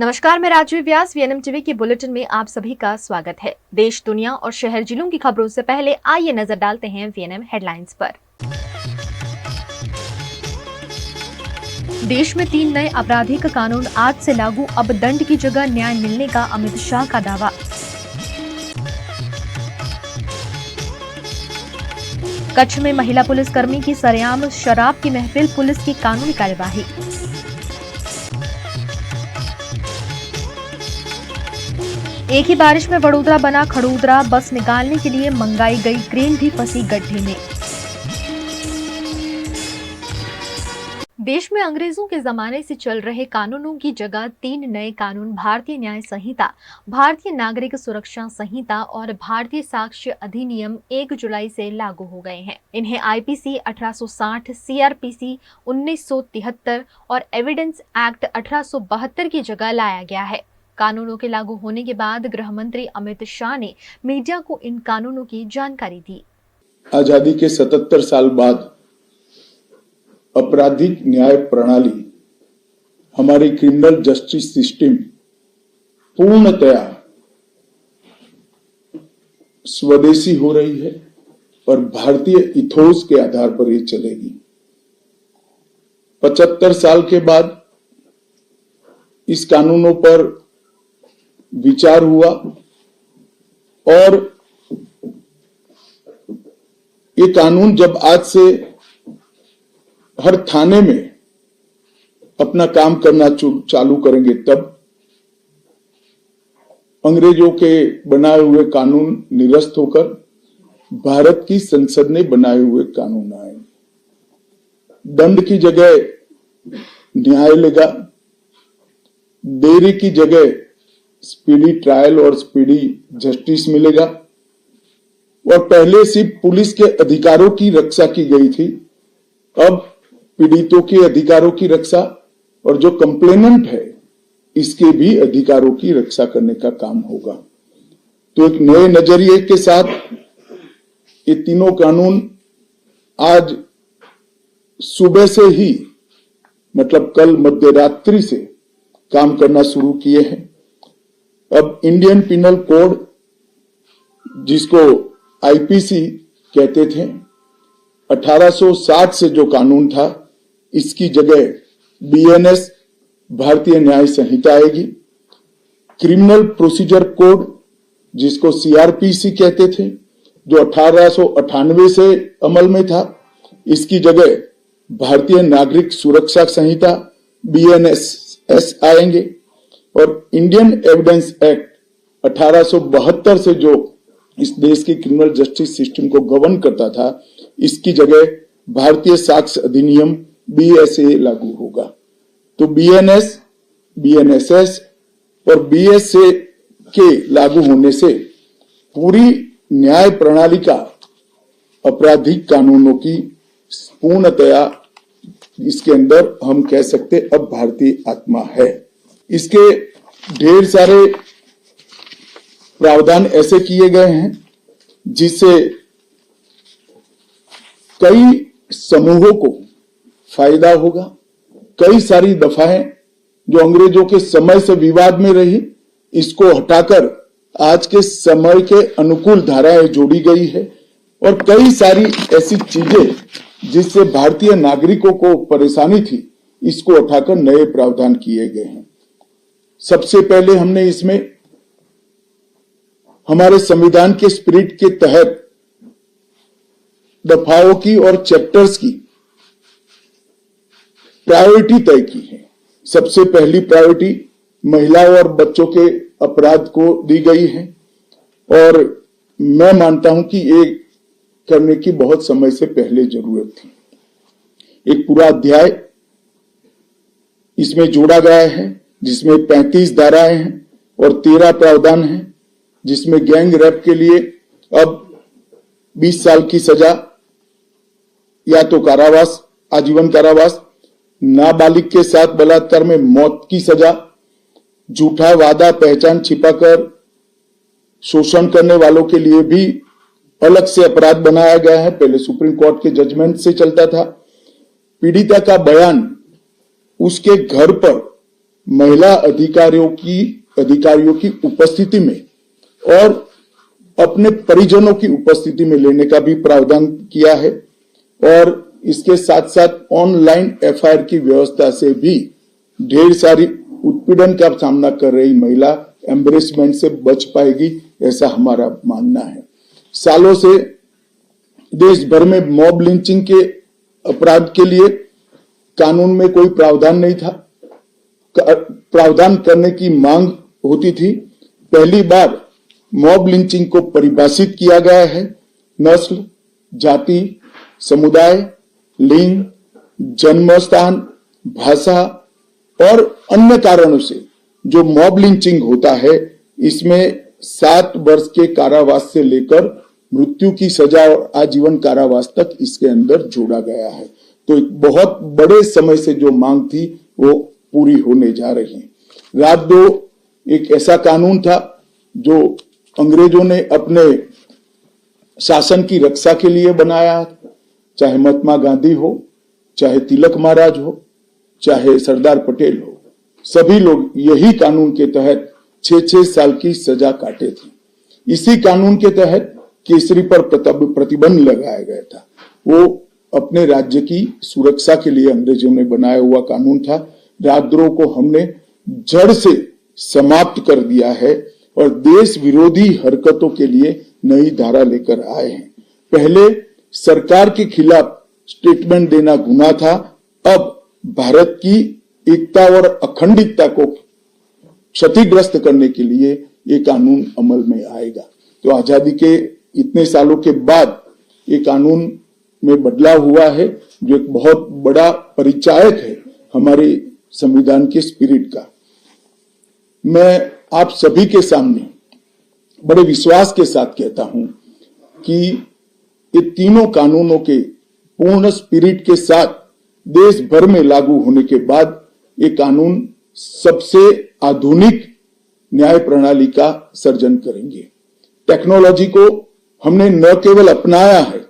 नमस्कार, मैं राजवी व्यास VNM TV के बुलेटिन में आप सभी का स्वागत है। देश, दुनिया और शहर जिलों की खबरों से पहले आइए नजर डालते हैं वीएनएम हेडलाइंस पर। देश में 3 नए आपराधिक कानून आज से लागू, अब दंड की जगह न्याय मिलने का अमित शाह का दावा। कच्छ में महिला पुलिसकर्मी की सरेआम शराब की महफिल, पुलिस की कानूनी कार्यवाही। एक ही बारिश में वडोदरा बना खड़ोदरा, बस निकालने के लिए मंगाई गई क्रेन भी फंसी गड्ढे में। देश में अंग्रेजों के जमाने से चल रहे कानूनों की जगह 3 नए कानून भारतीय न्याय संहिता, भारतीय नागरिक सुरक्षा संहिता और भारतीय साक्ष्य अधिनियम 1 जुलाई से लागू हो गए हैं। इन्हें आईपीसी 1860, सीआरपीसी 1973 और एविडेंस एक्ट 1872 की जगह लाया गया है। कानूनों के लागू होने के बाद गृह मंत्री अमित शाह ने मीडिया को इन कानूनों की जानकारी दी। आजादी के 77 साल बाद आपराधिक न्याय प्रणाली, हमारी क्रिमिनल जस्टिस सिस्टम पूर्णतया स्वदेशी हो रही है और भारतीय इथोस के आधार पर ये चलेगी। 75 साल के बाद इस कानूनों पर विचार हुआ और ये कानून जब आज से हर थाने में अपना काम करना चालू करेंगे, तब अंग्रेजों के बनाए हुए कानून निरस्त होकर भारत की संसद ने बनाए हुए कानून आएंगे। दंड की जगह न्याय लेगा, देरी की जगह स्पीडी ट्रायल और स्पीडी जस्टिस मिलेगा। और पहले सिर्फ पुलिस के अधिकारों की रक्षा की गई थी, अब पीड़ितों के अधिकारों की रक्षा और जो कंप्लेनेंट है इसके भी अधिकारों की रक्षा करने का काम होगा। तो एक नए नजरिए के साथ ये तीनों कानून आज सुबह से ही, मतलब कल मध्यरात्रि से काम करना शुरू किए हैं। अब इंडियन पिनल कोड, जिसको आईपीसी कहते थे, 1860 से जो कानून था, इसकी जगह बीएनएस भारतीय न्याय संहिता आएगी। क्रिमिनल प्रोसीजर कोड, जिसको सीआरपीसी कहते थे, जो 1898 से अमल में था, इसकी जगह भारतीय नागरिक सुरक्षा संहिता बीएनएस आएंगे। और इंडियन एविडेंस एक्ट 1872 से जो इस देश की क्रिमिनल जस्टिस सिस्टम को गवर्न करता था, इसकी जगह भारतीय साक्ष्य अधिनियम बीएसए लागू होगा। तो बीएनएस, बीएनएसएस और बीएसए के लागू होने से पूरी न्याय प्रणाली का आपराधिक कानूनों की पूर्णतया इसके अंदर हम कह सकते अब भारतीय आत्मा है। इसके ढेर सारे प्रावधान ऐसे किए गए हैं जिससे कई समूहों को फायदा होगा। कई सारी दफाएं जो अंग्रेजों के समय से विवाद में रही, इसको हटाकर आज के समय के अनुकूल धाराएं जोड़ी गई है। और कई सारी ऐसी चीजें जिससे भारतीय नागरिकों को परेशानी थी, इसको हटाकर नए प्रावधान किए गए हैं। सबसे पहले हमने इसमें हमारे संविधान के स्पिरिट के तहत दफाओं की और चैप्टर्स की प्रायोरिटी तय की है। सबसे पहली प्रायोरिटी महिलाओं और बच्चों के अपराध को दी गई है और मैं मानता हूं कि ये करने की बहुत समय से पहले जरूरत थी। एक पूरा अध्याय इसमें जोड़ा गया है जिसमें 35 धाराएं हैं और 13 प्रावधान हैं, जिसमें गैंग रेप के लिए अब 20 साल की सजा या तो कारावास, आजीवन कारावास, नाबालिग के साथ बलात्कार में मौत की सजा, झूठा वादा पहचान छिपाकर शोषण करने वालों के लिए भी अलग से अपराध बनाया गया है। पहले सुप्रीम कोर्ट के जजमेंट से चलता था। पीड़िता का बयान उसके घर पर महिला अधिकारियों की उपस्थिति में और अपने परिजनों की उपस्थिति में लेने का भी प्रावधान किया है और इसके साथ साथ ऑनलाइन एफआईआर की व्यवस्था से भी ढेर सारी उत्पीड़न का सामना कर रही महिला एम्बरेसमेंट से बच पाएगी, ऐसा हमारा मानना है। सालों से देश भर में मॉब लिंचिंग के अपराध के लिए कानून में कोई प्रावधान नहीं था, प्रावधान करने की मांग होती थी। पहली बार मॉब लिंचिंग को परिभाषित किया गया है। नस्ल, जाति, समुदाय, लिंग, जन्म स्थान, भाषा और अन्य कारणों से जो मॉब लिंचिंग होता है, इसमें 7 वर्ष के कारावास से लेकर मृत्यु की सजा और आजीवन कारावास तक इसके अंदर जोड़ा गया है। तो एक बहुत बड़े समय से जो मांग थी वो पूरी होने जा रही है। रात 2 एक ऐसा कानून था जो अंग्रेजों ने अपने शासन की रक्षा के लिए बनाया, चाहे महात्मा गांधी हो, चाहे तिलक महाराज हो, चाहे सरदार पटेल हो, सभी लोग यही कानून के तहत 6-6 साल की सजा काटे थे। इसी कानून के तहत केसरी पर प्रतिबंध लगाया गया था। वो अपने राज्य की सुरक्षा के लिए अंग्रेजों ने बनाया हुआ कानून था। राजद्रोह को हमने जड़ से समाप्त कर दिया है और देश विरोधी हरकतों के लिए नई धारा लेकर आए हैं। पहले सरकार के खिलाफ स्टेटमेंट देना गुनाह था, अब भारत की एकता और अखंडता को क्षतिग्रस्त करने के लिए ये कानून अमल में आएगा। तो आजादी के इतने सालों के बाद ये कानून में बदलाव हुआ है, जो एक बहुत बड़ा परिचायक है हमारे संविधान के स्पिरिट का। मैं आप सभी के सामने बड़े विश्वास के साथ कहता हूं कि ये तीनों कानूनों के पूर्ण स्पिरिट के साथ देश भर में लागू होने के बाद ये कानून सबसे आधुनिक न्याय प्रणाली का सर्जन करेंगे। टेक्नोलॉजी को हमने न केवल अपनाया है,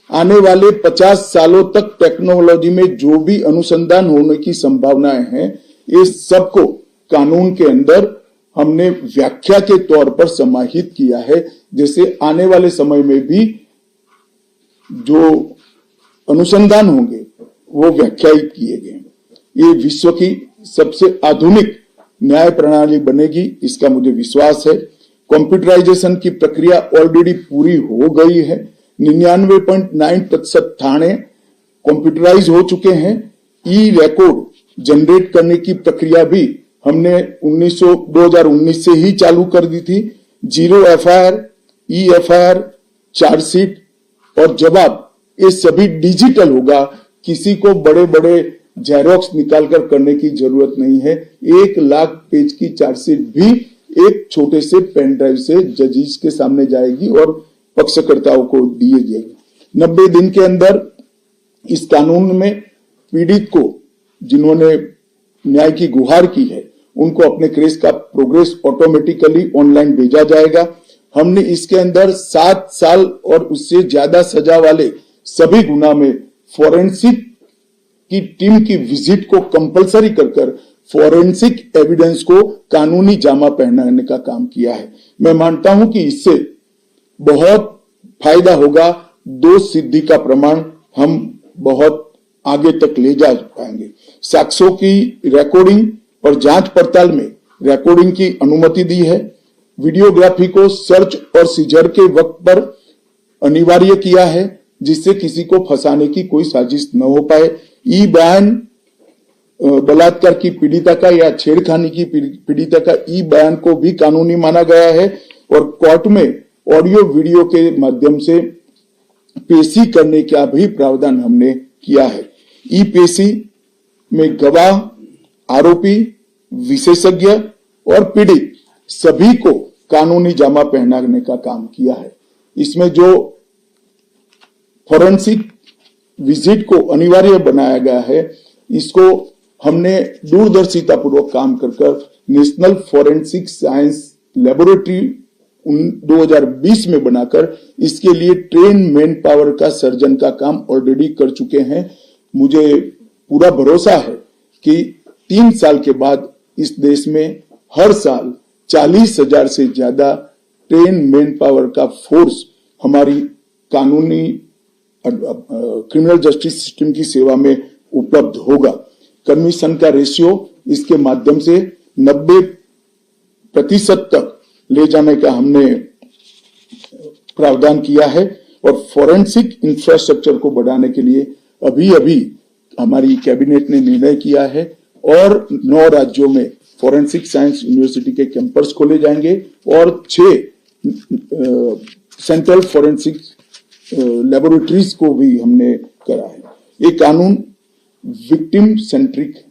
आने वाले 50 सालों तक टेक्नोलॉजी में जो भी अनुसंधान होने की संभावनाएं हैं, ये सबको कानून के अंदर हमने व्याख्या के तौर पर समाहित किया है, जैसे आने वाले समय में भी जो अनुसंधान होंगे वो व्याख्यायित किए गए। ये विश्व की सबसे आधुनिक न्याय प्रणाली बनेगी, इसका मुझे विश्वास है। कंप्यूटराइजेशन की प्रक्रिया ऑलरेडी पूरी हो गई है। 99.9% थाने कंप्यूटराइज हो चुके हैं। ई रिकॉर्ड जनरेट करने की प्रक्रिया भी हमने 2019 से ही चालू कर दी थी। 0 एफआईआर, ई एफआईआर, चार्जशीट और जवाब, ये सभी डिजिटल होगा। किसी को बड़े बड़े जेरोक्स निकालकर करने की जरूरत नहीं है। 1 लाख पेज की चार्जशीट भी एक छोटे से पेन ड्राइव से जजेस के सामने जाएगी और पक्षकर्ताओं को दिए जाएगी। 90 दिन के अंदर इस कानून में पीड़ित को, जिन्होंने न्याय की गुहार की है, उनको अपने केस का प्रोग्रेस ऑटोमेटिकली ऑनलाइन भेजा जाएगा। हमने इसके अंदर 7 साल और उससे ज्यादा सजा वाले सभी गुना में फोरेंसिक की टीम की विजिट को कंपलसरी कर फोरेंसिक एविडेंस को कानूनी जामा पहनाने का काम किया है। मैं मानता हूं कि इससे बहुत फायदा होगा। दोष सिद्धि का प्रमाण हम बहुत आगे तक ले जा पाएंगे। साक्ष्यों की रिकॉर्डिंग और जांच पड़ताल में रिकॉर्डिंग की अनुमति दी है। वीडियोग्राफी को सर्च और सीजर के वक्त पर अनिवार्य किया है, जिससे किसी को फंसाने की कोई साजिश न हो पाए। ई बयान बलात्कार की पीड़िता का या छेड़खानी की पीड़िता का ई बयान को भी कानूनी माना गया है और कोर्ट में ऑडियो वीडियो के माध्यम से पेशी करने का भी प्रावधान हमने किया है। ई पेशी में गवाह, आरोपी, विशेषज्ञ और पीड़ित सभी को कानूनी जामा पहनाने का काम किया है। इसमें जो फोरेंसिक विजिट को अनिवार्य बनाया गया है, इसको हमने दूरदर्शिता पूर्वक काम कर नेशनल फोरेंसिक साइंस लेबोरेटरी 2020 में बनाकर इसके लिए ट्रेन मैन पावर का सर्जन का काम ऑलरेडी कर चुके हैं। मुझे पूरा भरोसा है कि 3 साल के बाद इस देश में हर साल 40,000 से ज्यादा ट्रेन मैन पावर का फोर्स हमारी कानूनी क्रिमिनल जस्टिस सिस्टम की सेवा में उपलब्ध होगा। कमीशन का रेशियो इसके माध्यम से 90% तक ले जाने का हमने प्रावधान किया है और फॉरेंसिक इंफ्रास्ट्रक्चर को बढ़ाने के लिए अभी हमारी कैबिनेट ने निर्णय किया है और 9 राज्यों में फॉरेंसिक साइंस यूनिवर्सिटी के कैंपस खोले जाएंगे और 6 सेंट्रल फॉरेंसिक लेबोरेटरीज को भी हमने करा है। ये कानून विक्टिम सेंट्रिक है।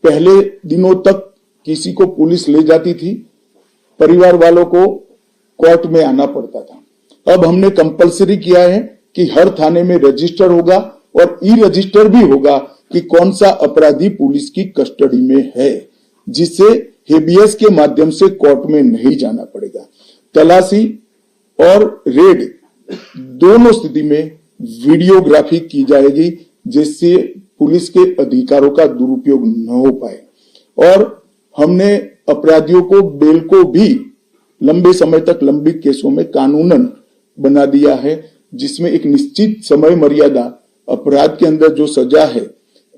पहले दिनों तक किसी को पुलिस ले जाती थी, परिवार वालों को कोर्ट में आना पड़ता था। अब हमने कंपलसरी किया है कि हर थाने में रजिस्टर होगा और ई रजिस्टर भी होगा कि कौन सा अपराधी पुलिस की कस्टडी में है, जिससे हेबियस के माध्यम से कोर्ट में नहीं जाना पड़ेगा। तलाशी और रेड दोनों स्थिति में वीडियोग्राफी की जाएगी, जिससे पुलिस के अधिकारों का दुरुपयोग न हो पाए। और हमने अपराधियों को बेल को भी लंबे समय तक लंबित केसों में कानूनन बना दिया है, जिसमें एक निश्चित समय मर्यादा अपराध के अंदर जो सजा है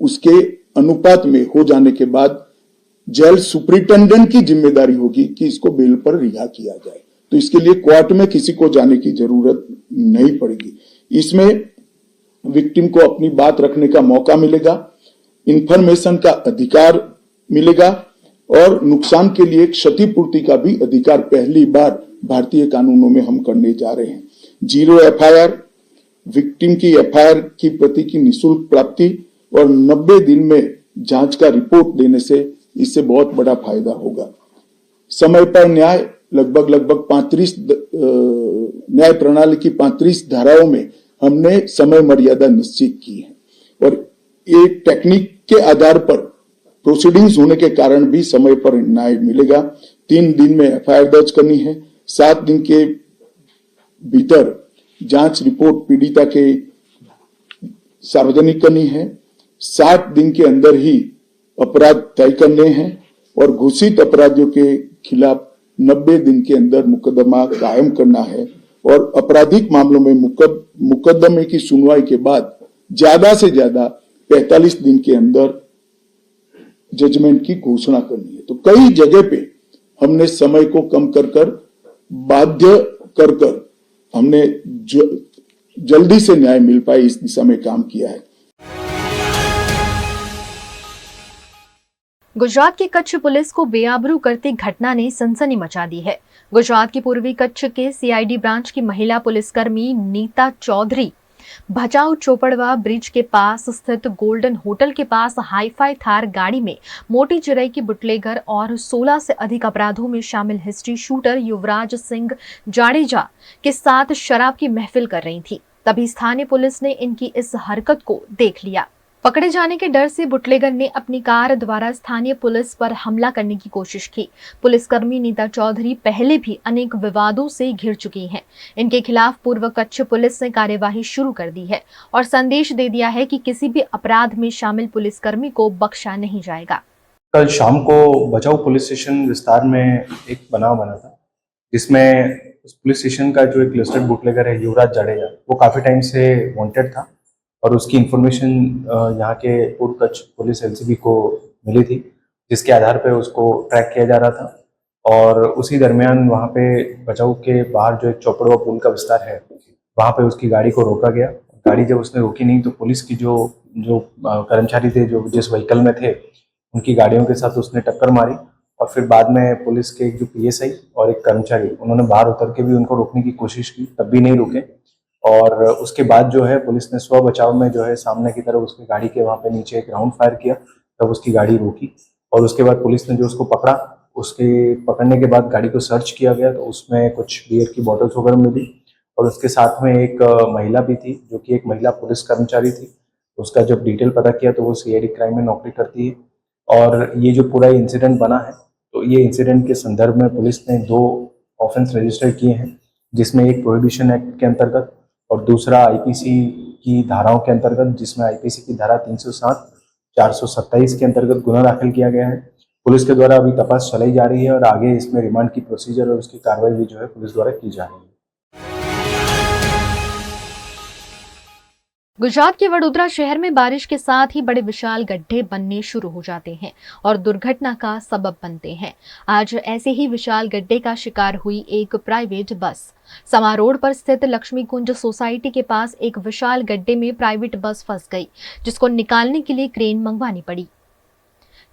उसके अनुपात में हो जाने के बाद जेल सुपरिटेंडेंट की जिम्मेदारी होगी कि इसको बेल पर रिहा किया जाए। तो इसके लिए कोर्ट में किसी को जाने की जरूरत नहीं पड़ेगी। इसमें विक्टिम को अपनी बात रखने का मौका मिलेगा, इंफॉर्मेशन का अधिकार मिलेगा और नुकसान के लिए क्षतिपूर्ति का भी अधिकार पहली बार भारतीय कानूनों में हम करने जा रहे हैं। 0 एफआईआर, विक्टिम की एफआईआर की प्रति की निःशुल्क प्राप्ति और 90 दिन में जांच का रिपोर्ट देने से इससे बहुत बड़ा फायदा होगा। समय पर न्याय, लगभग 35 न्याय प्रणाली की 35 धाराओं में हमने समय मर्यादा निश्चित की है और एक टेक्निक के आधार पर प्रोसीडिंग्स होने के कारण भी समय पर न्याय मिलेगा। 3 दिन में एफआईआर दर्ज करनी है, 7 दिन के भीतर जांच रिपोर्ट पीड़िता के सार्वजनिक करनी है, 60 दिन के अंदर ही अपराध तय करने हैं और घोषित अपराधियों के खिलाफ 90 दिन के अंदर मुकदमा कायम करना है और आपराधिक मामलों में मुकदमे की सुनवाई के बाद ज्यादा से ज्यादा 45 दिन के अंदर जजमेंट की घोषणा करनी है। तो कई जगह पे हमने समय को कम कर बाध्य कर हमने जल्दी से न्याय मिल पाए इस दिशा में काम किया है। गुजरात की कच्छ पुलिस को बेआबरू करती घटना ने सनसनी मचा दी है। गुजरात की पूर्वी कच्छ के सीआईडी ब्रांच की महिला पुलिसकर्मी नीता चौधरी भचाऊ चोपड़वा ब्रिज के पास स्थित गोल्डन होटल के पास हाईफाई थार गाड़ी में मोटी चिरई की बुटलेगर और 16 से अधिक अपराधों में शामिल हिस्ट्री शूटर युवराज सिंह जाडेजा के साथ शराब की महफिल कर रही थी। तभी स्थानीय पुलिस ने इनकी इस हरकत को देख लिया। पकड़े जाने के डर से बुटलेगर ने अपनी कार द्वारा स्थानीय पुलिस पर हमला करने की कोशिश की। पुलिसकर्मी नीता चौधरी पहले भी अनेक विवादों से घिर चुकी हैं। इनके खिलाफ पूर्व कच्छ पुलिस ने कार्यवाही शुरू कर दी है और संदेश दे दिया है कि किसी भी अपराध में शामिल पुलिसकर्मी को बख्शा नहीं जाएगा। कल शाम को बचाऊ पुलिस स्टेशन विस्तार में एक बनाव बना था, जिसमें उस पुलिस स्टेशन का जो एक लिस्टेड बुटलेगर है युवराज जाडेजा, वो काफी टाइम से वांटेड था और उसकी इंफॉर्मेशन यहाँ के पूर्व कच्छ पुलिस एलसीबी को मिली थी, जिसके आधार पे उसको ट्रैक किया जा रहा था। और उसी दरमियान वहाँ पे बचाऊ के बाहर जो एक चौपड़वा पुल का विस्तार है, वहाँ पे उसकी गाड़ी को रोका गया। गाड़ी जब उसने रोकी नहीं तो पुलिस की जो कर्मचारी थे जो जिस व्हीकल में थे, उनकी गाड़ियों के साथ उसने टक्कर मारी और फिर बाद में पुलिस के एक जो पीएसआई और एक कर्मचारी, उन्होंने बाहर उतर के भी उनको रोकने की कोशिश की, तब भी नहीं रुके। और उसके बाद जो है पुलिस ने स्व बचाव में जो है सामने की तरफ उसकी गाड़ी के वहाँ पे नीचे एक राउंड फायर किया, तब उसकी गाड़ी रोकी और उसके बाद पुलिस ने जो उसको पकड़ा, उसके पकड़ने के बाद गाड़ी को सर्च किया गया तो उसमें कुछ बियर की बॉटल्स वगैरह मिली और उसके साथ में एक महिला भी थी जो कि एक महिला पुलिस कर्मचारी थी। उसका जब डिटेल पता किया तो वो सीआईडी क्राइम में नौकरी करती है। और ये जो पूरा इंसिडेंट बना है, तो ये इंसिडेंट के संदर्भ में पुलिस ने 2 ऑफेंस रजिस्टर किए हैं, जिसमें एक प्रोहिबिशन एक्ट के अंतर्गत और दूसरा आईपीसी की धाराओं के अंतर्गत, जिसमें आईपीसी की धारा 307, 427 के अंतर्गत गुना दाखिल किया गया है। पुलिस के द्वारा अभी तपास चलाई जा रही है और आगे इसमें रिमांड की प्रोसीजर और उसकी कार्रवाई भी जो है पुलिस द्वारा की जा रही है। गुजरात के वडोदरा शहर में बारिश के साथ ही बड़े विशाल गड्ढे बनने शुरू हो जाते हैं और दुर्घटना का सबब बनते हैं। आज ऐसे ही विशाल गड्ढे का शिकार हुई एक प्राइवेट बस। समा रोड पर स्थित लक्ष्मी कुंज सोसाइटी के पास एक विशाल गड्ढे में प्राइवेट बस फंस गई, जिसको निकालने के लिए क्रेन मंगवानी पड़ी।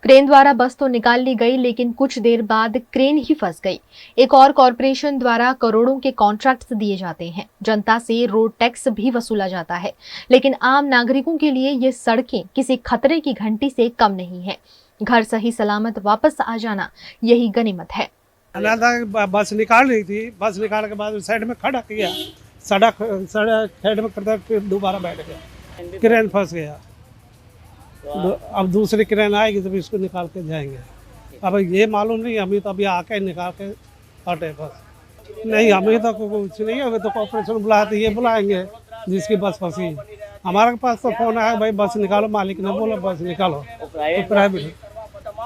क्रेन द्वारा बस तो निकाल ली गई, लेकिन कुछ देर बाद क्रेन ही फंस गई। एक और कॉरपोरेशन द्वारा करोड़ों के कॉन्ट्रैक्ट्स दिए जाते हैं, जनता से रोड टैक्स भी वसूला जाता है, लेकिन आम नागरिकों के लिए ये सड़कें किसी खतरे की घंटी से कम नहीं है। घर सही सलामत वापस आ जाना यही गनीमत है। बस निकाल रही थी, बस निकाल के बाद साइड में खड़ा किया, सड़क साइड में करता फिर दोबारा बैठ गया, क्रेन फंस गया। अब दूसरी क्रेन आएगी तो इसको निकाल के जाएंगे। अब ये मालूम नहीं, हमें तो अभी आके निकाल के हटे बस। नहीं, हमें तो कुछ नहीं होगा, तो कॉर्पोरेशन बुलाए तो ये बुलाएंगे जिसकी बस फंसी। हमारे पास तो फोन आया, भाई बस निकालो, मालिक ने बोला बस निकालो, तो प्राइवेट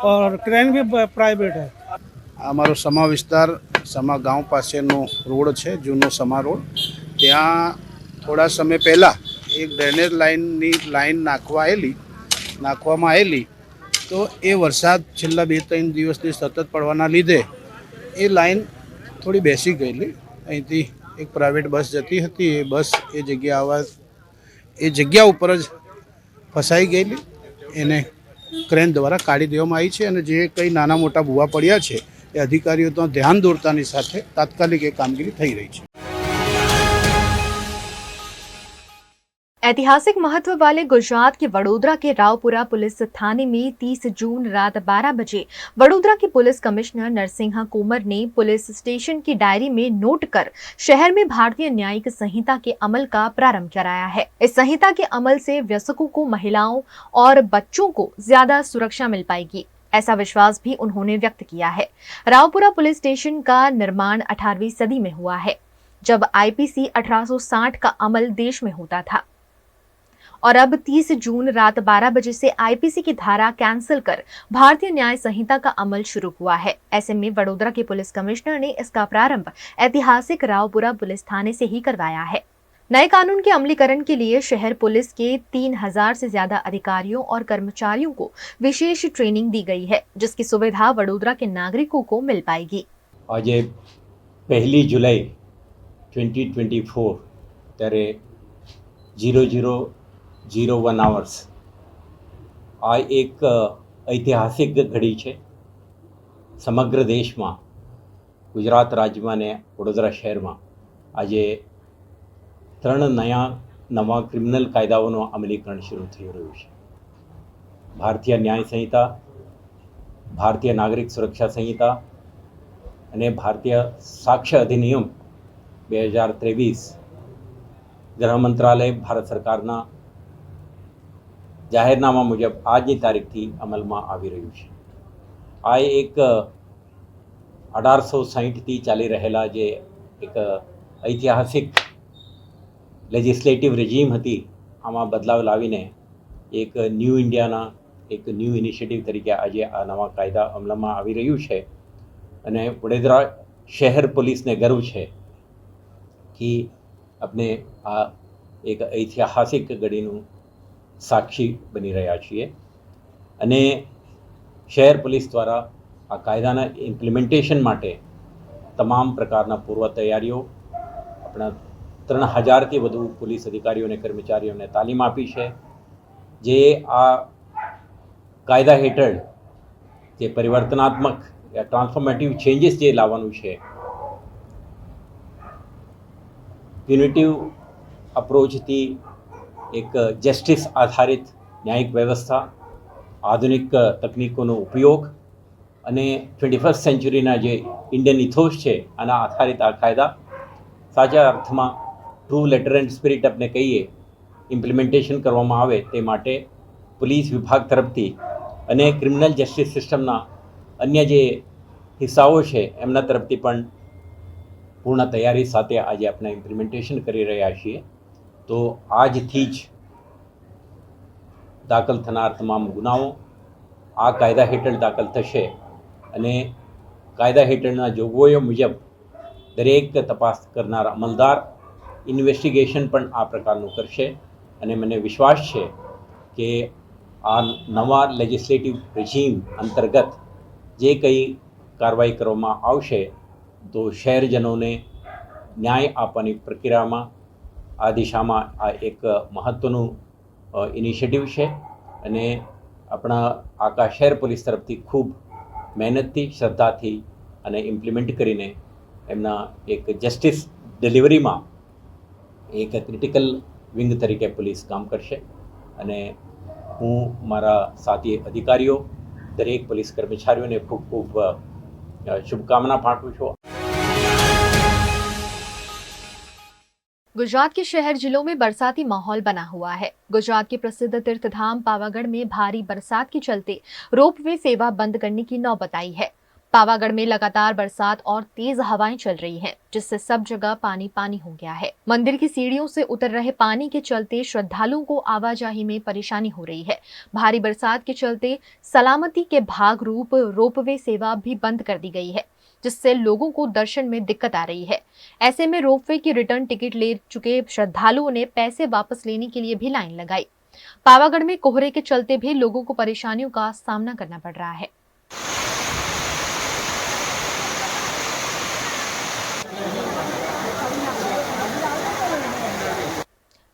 और क्रेन भी प्राइवेट है। અમારો સમા વિસ્તાર સમા ગાંવ પાસેનો રોડ છે, જૂનો સમા રોડ। ત્યાં થોડા સમય પહેલાં એક ડ્રેનેજ લાઈન નાખવામાં આવેલી, તો એ વરસાદ છેલ્લા 2-3 દિવસથી સતત પડવાના લીધે એ લાઈન થોડી બેસી ગયેલી। અહીંથી એક પ્રાઇવેટ બસ જતી હતી, એ બસ એ જગ્યા ઉપર જ ફસાઈ ગયેલી। એને ક્રેન દ્વારા કાઢી દેવામાં આવી છે અને જે કંઈ નાના મોટા ભૂવા પડ્યા છે એ અધિકારીઓ તો ધ્યાન દોરતાની સાથે તાત્કાલિક એ કામગીરી થઈ રહી છે। ऐतिहासिक महत्व वाले गुजरात के वडोदरा के रावपुरा पुलिस थाने में 30 जून रात 12 बजे वडोदरा के पुलिस कमिश्नर नरसिंहा कोमर ने पुलिस स्टेशन की डायरी में नोट कर शहर में भारतीय न्यायिक संहिता के अमल का प्रारंभ कराया है। इस संहिता के अमल से वयस्कों को, महिलाओं और बच्चों को ज्यादा सुरक्षा मिल पाएगी, ऐसा विश्वास भी उन्होंने व्यक्त किया है। रावपुरा पुलिस स्टेशन का निर्माण 18वीं सदी में हुआ है, जब आईपीसी 1860 का अमल देश में होता था, और अब 30 जून रात 12 बजे से आईपीसी की धारा कैंसिल कर भारतीय न्याय संहिता का अमल शुरू हुआ है। ऐसे में वडोदरा के पुलिस कमिश्नर ने इसका प्रारंभ ऐतिहासिक रावपुरा पुलिस थाने से ही करवाया है। नए कानून के अमलीकरण के लिए शहर पुलिस के 3000 से ज्यादा अधिकारियों और कर्मचारियों को विशेष ट्रेनिंग दी गई है, जिसकी सुविधा वडोदरा के नागरिकों को मिल पाएगी। आज 1 जुलाई 2024 ત્યારે 00:01 hours આ એક ઐતિહાસિક ઘડી છે સમગ્ર દેશમાં, ગુજરાત રાજ્યમાં ને વડોદરા શહેરમાં આજે 3 નવા ક્રિમિનલ કાયદાઓનું અમલીકરણ શરૂ થઈ રહ્યું છે। ભારતીય ન્યાય સંહિતા, ભારતીય નાગરિક સુરક્ષા સંહિતા અને ભારતીય સાક્ષ્ય અધિનિયમ 2023 ગૃહ મંત્રાલય ભારત સરકારના જાહેરનામા મુજબ આજની તારીખથી અમલમાં આવી રહ્યું છે। આ એક 1860થી ચાલી રહેલા જે એક ઐતિહાસિક લેજિસ્લેટિવ રેજીમ હતી, આમાં બદલાવ લાવીને એક ન્યૂ ઇન્ડિયાના એક ન્યૂ ઇનિશિયેટિવ તરીકે આજે આ નવા કાયદા અમલમાં આવી રહ્યું છે। અને વડોદરા શહેર પોલીસને ગર્વ છે કે આપણે આ એક ઐતિહાસિક ઘડીનું સાક્ષી બની રહ્યા છીએ। અને શહેર પોલીસ દ્વારા આ કાયદાના ઇમ્પ્લિમેન્ટેશન માટે તમામ પ્રકારના પૂર્વ તૈયારીઓ આપણા 3000થી વધુ પોલીસ અધિકારીઓ અને કર્મચારીઓને તાલીમ આપી છે, જે આ કાયદા હેઠળ જે પરિવર્તનાત્મક या ट्रांसफॉर्मेटिव चेंजेस જે લાવવાનું છે, યુનિટિવ અપ્રોચથી એક જસ્ટિસ આધારિત ન્યાયિક વ્યવસ્થા, આધુનિક તકનીકોનો ઉપયોગ અને 21st સેન્ચુરીના જે ઇન્ડિયન ઇથોસ છે આના આધારિત આ કાયદા સાચા અર્થમાં ટ્રુ લેટર એન્ડ સ્પિરિટ આપણે કહીએ ઇમ્પ્લિમેન્ટેશન કરવામાં આવે તે માટે પોલીસ વિભાગ તરફથી અને ક્રિમિનલ જસ્ટિસ સિસ્ટમના अन्य जे हिस्साओं है एमना तरफथी पण पूर्ण तैयारी साथे आज अपने इम्प्लिमेंटेशन करी रह्या छीए। तो आजथी ज दाखल थनार तमाम गुनाओं आ कायदा हेठळ दाखल थशे અને કાયદા હેઠળના જોગવાઈઓ મુજબ દરેક તપાસ કરનાર અમલદાર ઇન્વેસ્ટિગેશન પણ આ પ્રકારનું કરશે અને મને વિશ્વાસ છે કે આ નવા લેજિસ્લેટિવ રેજીમ અંતર્ગત જે કંઈ કાર્યવાહી કરવામાં આવશે તો શહેરજનોને ન્યાય આપવાની પ્રક્રિયામાં આ દિશામાં આ એક મહત્ત્વનું ઇનિશિયેટિવ છે અને આપણા આખા શહેર પોલીસ તરફથી ખૂબ મહેનતથી શ્રદ્ધાથી અને ઇમ્પ્લિમેન્ટ કરીને એમના એક જસ્ટિસ ડિલિવરીમાં એક ક્રિટિકલ વિંગ તરીકે પોલીસ કામ કરશે અને હું મારા સાથી અધિકારીઓ દરેક પોલીસ કર્મચારીઓને ખૂબ ખૂબ શુભકામના પાઠવું છું. गुजरात के शहर जिलों में बरसाती माहौल बना हुआ है. गुजरात के प्रसिद्ध तीर्थधाम पावागढ़ में भारी बरसात के चलते रोपवे सेवा बंद करने की नौबत आई है. पावागढ़ में लगातार बरसात और तेज हवाएं चल रही हैं, जिससे सब जगह पानी पानी हो गया है. मंदिर की सीढ़ियों से उतर रहे पानी के चलते श्रद्धालुओं को आवाजाही में परेशानी हो रही है. भारी बरसात के चलते सलामती के भाग रूप रोपवे सेवा भी बंद कर दी गई है, जिससे लोगों को दर्शन में दिक्कत आ रही है. ऐसे में रोपवे की रिटर्न टिकट ले चुके श्रद्धालुओं ने पैसे वापस लेने के लिए भी लाइन लगाई. पावागढ़ में कोहरे के चलते भी लोगों को परेशानियों का सामना करना पड़ रहा है.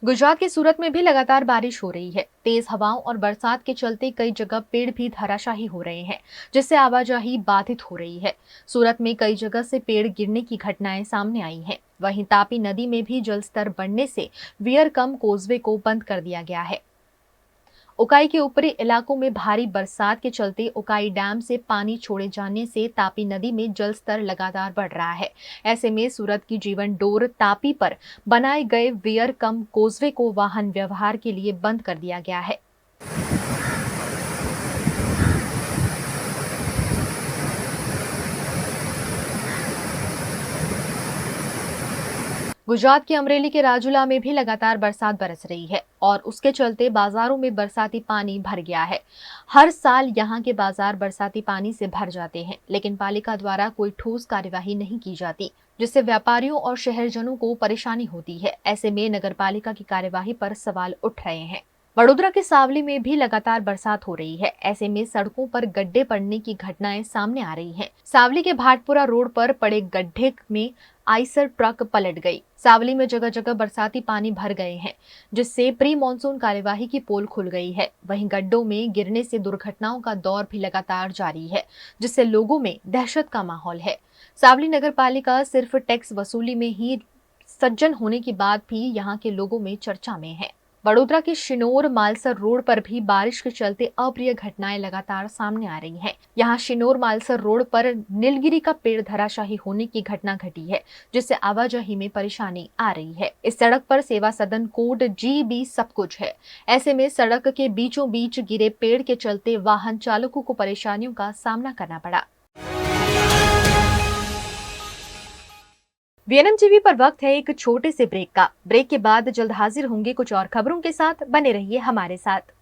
गुजरात के सूरत में भी लगातार बारिश हो रही है. तेज हवाओं और बरसात के चलते कई जगह पेड़ भी धराशायी हो रहे हैं, जिससे आवाजाही बाधित हो रही है. सूरत में कई जगह से पेड़ गिरने की घटनाएं सामने आई हैं. वहीं तापी नदी में भी जलस्तर बढ़ने से वियरकम कोजवे को बंद कर दिया गया है. उकाई के ऊपरी इलाकों में भारी बरसात के चलते उकाई डैम से पानी छोड़े जाने से तापी नदी में जलस्तर लगातार बढ़ रहा है. ऐसे में सूरत की जीवन डोर तापी पर बनाए गए वियरकम कोजवे को वाहन व्यवहार के लिए बंद कर दिया गया है. गुजरात के अमरेली के राजूला में भी लगातार बरसात बरस रही है और उसके चलते बाजारों में बरसाती पानी भर गया है. हर साल यहां के बाजार बरसाती पानी से भर जाते हैं, लेकिन पालिका द्वारा कोई ठोस कार्यवाही नहीं की जाती, जिससे व्यापारियों और शहरजनों को परेशानी होती है. ऐसे में नगर पालिका की कार्यवाही पर सवाल उठ रहे हैं. वडोदरा के सावली में भी लगातार बरसात हो रही है. ऐसे में सड़कों पर गड्ढे पड़ने की घटनाएं सामने आ रही हैं. सावली के भाटपुरा रोड पर पड़े गड्ढे में आइसर ट्रक पलट गई. सावली में जगह जगह बरसाती पानी भर गए हैं, जिससे प्री मानसून कार्यवाही की पोल खुल गई है. वहीं गड्ढों में गिरने से दुर्घटनाओं का दौर भी लगातार जारी है, जिससे लोगों में दहशत का माहौल है. सावली नगर पालिका सिर्फ टैक्स वसूली में ही सज्जन होने के बाद भी यहां के लोगों में चर्चा में है. वडोदरा के शिनोर मालसर रोड पर भी बारिश के चलते अप्रिय घटनाएं लगातार सामने आ रही हैं. यहां शिनोर मालसर रोड पर नीलगिरी का पेड़ धराशायी होने की घटना घटी है, जिससे आवाजाही में परेशानी आ रही है. इस सड़क पर सेवा सदन कोड GB सब कुछ है. ऐसे में सड़क के बीचों बीच गिरे पेड़ के चलते वाहन चालकों को परेशानियों का सामना करना पड़ा. VNM टीवी पर वक्त है एक छोटे से ब्रेक का. ब्रेक के बाद जल्द हाजिर होंगे कुछ और खबरों के साथ. बने रहिए हमारे साथ.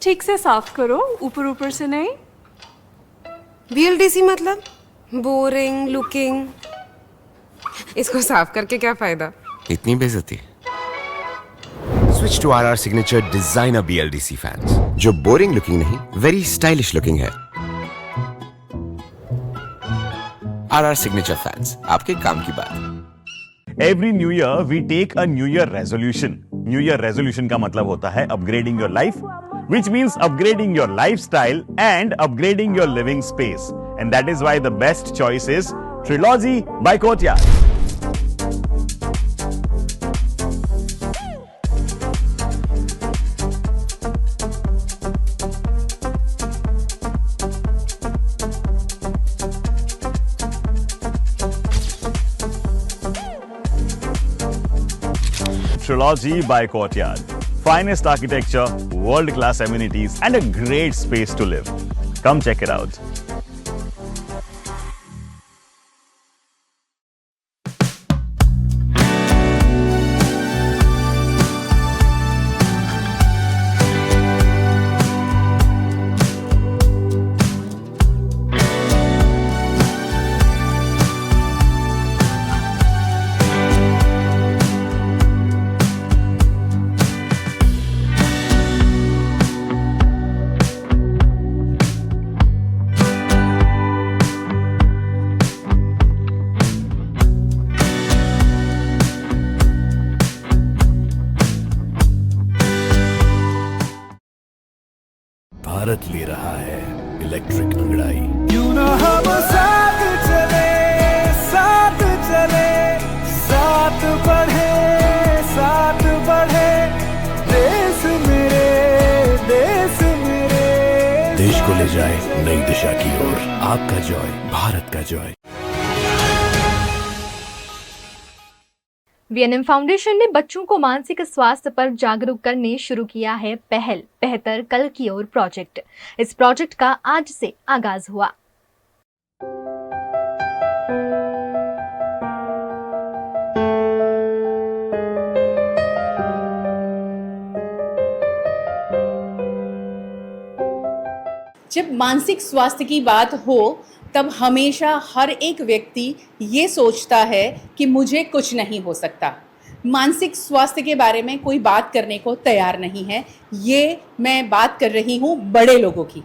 ठीक से साफ करो, ऊपर ऊपर से नहीं. BLDC मतलब बोरिंग लुकिंग. इसको साफ करके क्या फायदा? इतनी बेइज्जती. Switch to RR signature designer BLDC fans, जो बोरिंग लुकिंग नहीं, वेरी स्टाइलिश लुकिंग है. RR सिग्नेचर फैंस, आपके काम की बात. Every new year we take a new year resolution. New year resolution का मतलब होता है upgrading your life, which means upgrading your lifestyle and upgrading your living space. And that is why the best choice is Trilogy by Courtyard. Trilogy by Courtyard. Finest architecture, world-class amenities, and a great space to live. Come check it out. Bharat ले रहा है electric अंगड़ाई। क्यों ना हम साथ चले, साथ चले, साथ बढ़े, साथ बढ़े, देश मेरे, देश मेरे। देश को ले जाए नई दिशा की ओर। आपका जॉय, भारत का जॉय। वीएनएम फाउंडेशन ने बच्चों को मानसिक स्वास्थ्य पर जागरूक करने शुरू किया है पहल बेहतर कल की ओर प्रोजेक्ट। इस प्रोजेक्ट का आज से आगाज हुआ। जब मानसिक स्वास्थ्य की बात हो तब हमेशा हर एक व्यक्ति ये सोचता है कि मुझे कुछ नहीं हो सकता। मानसिक स्वास्थ्य के बारे में कोई बात करने को तैयार नहीं है। ये मैं बात कर रही हूँ बड़े लोगों की।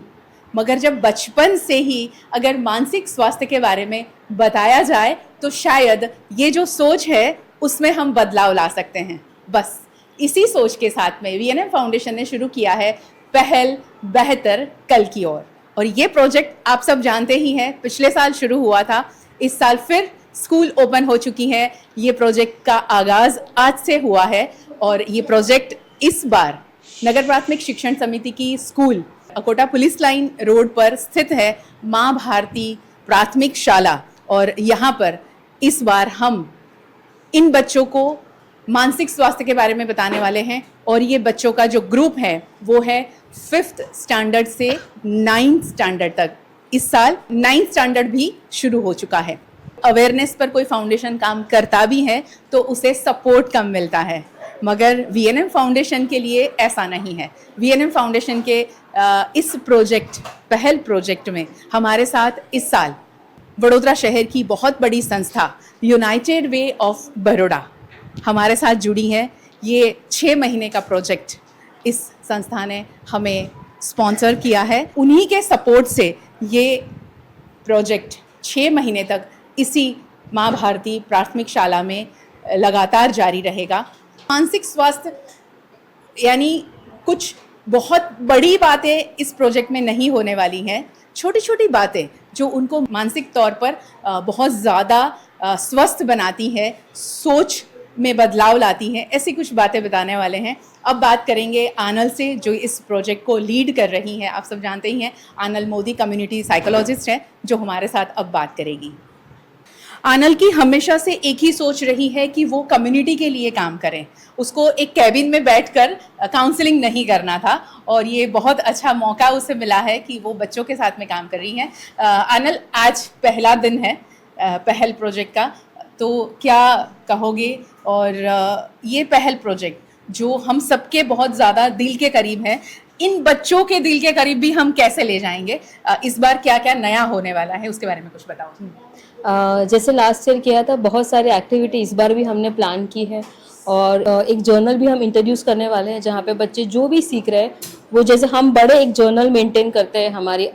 मगर जब बचपन से ही अगर मानसिक स्वास्थ्य के बारे में बताया जाए तो शायद ये जो सोच है उसमें हम बदलाव ला सकते हैं। बस इसी सोच के साथ में वीएनएम फाउंडेशन ने शुरू किया है पहल बेहतर कल की ओर। और ये प्रोजेक्ट आप सब जानते ही हैं, पिछले साल शुरू हुआ था, इस साल फिर स्कूल ओपन हो चुकी हैं। ये प्रोजेक्ट का आगाज़ आज से हुआ है और ये प्रोजेक्ट इस बार नगर प्राथमिक शिक्षण समिति की school Akota police line road पर स्थित है माँ भारती प्राथमिक शाला। और यहाँ पर इस बार हम इन बच्चों को मानसिक स्वास्थ्य के बारे में बताने वाले हैं। और ये बच्चों का जो ग्रुप है वो है 5th स्टैंडर्ड से 9th स्टैंडर्ड तक। इस साल 9th स्टैंडर्ड भी शुरू हो चुका है। अवेयरनेस पर कोई फाउंडेशन काम करता भी है तो उसे सपोर्ट कम मिलता है, मगर वीएनएम फाउंडेशन के लिए ऐसा नहीं है। वीएनएम फाउंडेशन के इस प्रोजेक्ट पहल प्रोजेक्ट में हमारे साथ इस साल वडोदरा शहर की बहुत बड़ी संस्था यूनाइटेड वे ऑफ बड़ौदा हमारे साथ जुड़ी है। ये 6 महीने का प्रोजेक्ट इस संस्था ने हमें स्पॉन्सर किया है। उन्हीं के सपोर्ट से ये प्रोजेक्ट 6 महीने तक इसी माँ भारती प्राथमिक शाला में लगातार जारी रहेगा। मानसिक स्वास्थ्य यानी कुछ बहुत बड़ी बातें इस प्रोजेक्ट में नहीं होने वाली हैं। छोटी छोटी बातें जो उनको मानसिक तौर पर बहुत ज़्यादा स्वस्थ बनाती है, सोच में बदलाव लाती हैं, ऐसी कुछ बातें बताने वाले हैं। अब बात करेंगे आनल से जो इस प्रोजेक्ट को लीड कर रही हैं। आप सब जानते ही हैं आनल मोदी कम्युनिटी साइकोलॉजिस्ट हैं जो हमारे साथ अब बात करेगी। आनल की हमेशा से एक ही सोच रही है कि वो कम्युनिटी के लिए काम करें। उसको एक कैबिन में बैठकर काउंसलिंग नहीं करना था और ये बहुत अच्छा मौका उसे मिला है कि वो बच्चों के साथ में काम कर रही हैं। आनल, आज पहला दिन है पहल प्रोजेक्ट का, तो क्या कहोगे? और ये पहल प्रोजेक्ट जो हम सबके बहुत ज़्यादा दिल के करीब है, इन बच्चों के दिल के करीब भी हम कैसे ले जाएंगे? इस बार क्या क्या नया होने वाला है उसके बारे में कुछ बताओ। जैसे लास्ट ईयर किया था, बहुत सारी एक्टिविटी इस बार भी हमने प्लान की है और एक जर्नल भी हम इंट्रोड्यूस करने वाले हैं जहाँ पे बच्चे जो भी सीख रहे हैं वो, जैसे हम बड़े एक जर्नल मेंटेन करते हैं हमारी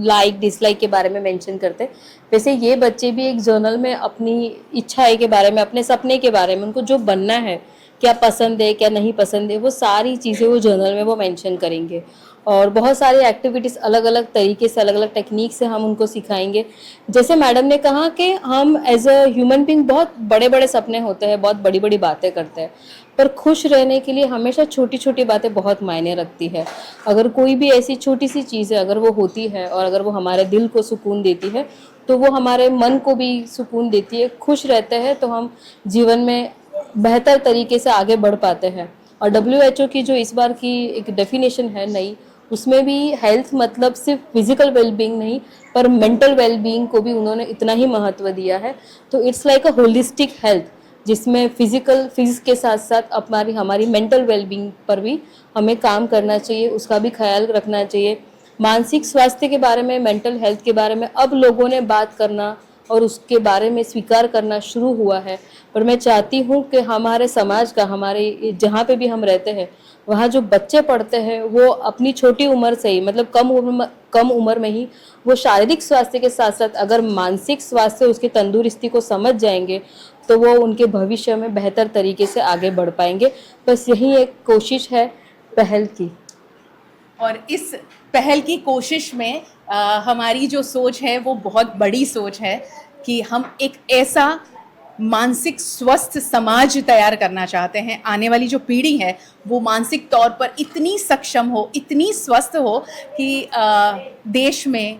लाइक डिसलाइक के बारे में मेंशन करते हैं, वैसे ये बच्चे भी एक जर्नल में अपनी इच्छाएं के बारे में, अपने सपने के बारे में, उनको जो बनना है, क्या पसंद है क्या नहीं पसंद है, वो सारी चीज़ें वो जर्नल में वो मेंशन करेंगे। और बहुत सारी एक्टिविटीज़ अलग अलग तरीके से, अलग अलग टेक्निक से हम उनको सिखाएंगे। जैसे मैडम ने कहा कि हम एज अ ह्यूमन बीइंग बहुत बड़े बड़े सपने होते हैं, बहुत बड़ी बड़ी बातें करते हैं, पर खुश रहने के लिए हमेशा छोटी छोटी बातें बहुत मायने रखती है। अगर कोई भी ऐसी छोटी सी चीज़ है अगर वो होती है और अगर वो हमारे दिल को सुकून देती है तो वो हमारे मन को भी सुकून देती है। खुश रहते हैं तो हम जीवन में बेहतर तरीके से आगे बढ़ पाते हैं। और WHO की जो इस बार की एक डेफिनेशन है नई, उसमें भी हेल्थ मतलब सिर्फ फिजिकल वेलबींग नहीं, पर मेंटल वेलबींग को भी उन्होंने इतना ही महत्व दिया है। तो it's like a holistic health, जिसमें फिजिक्स के साथ साथ हमारी मेंटल वेलबींग पर भी हमें काम करना चाहिए, उसका भी ख्याल रखना चाहिए। मानसिक स्वास्थ्य के बारे में, मेंटल हेल्थ के बारे में अब लोगों ने बात करना और उसके बारे में स्वीकार करना शुरू हुआ है। पर मैं चाहती हूँ कि हमारे समाज का, हमारे जहाँ पे भी हम रहते हैं, वहाँ जो बच्चे पढ़ते हैं वो अपनी छोटी उम्र से ही, मतलब कम उम्र में ही वो शारीरिक स्वास्थ्य के साथ साथ अगर मानसिक स्वास्थ्य, उसकी तंदुरुस्ती को समझ जाएंगे तो वो उनके भविष्य में बेहतर तरीके से आगे बढ़ पाएंगे। बस यही एक कोशिश है पहल की। और इस पहल की कोशिश में हमारी जो सोच है वो बहुत बड़ी सोच है कि हम एक ऐसा मानसिक स्वस्थ समाज तैयार करना चाहते हैं। आने वाली जो पीढ़ी है वो मानसिक तौर पर इतनी सक्षम हो, इतनी स्वस्थ हो कि देश में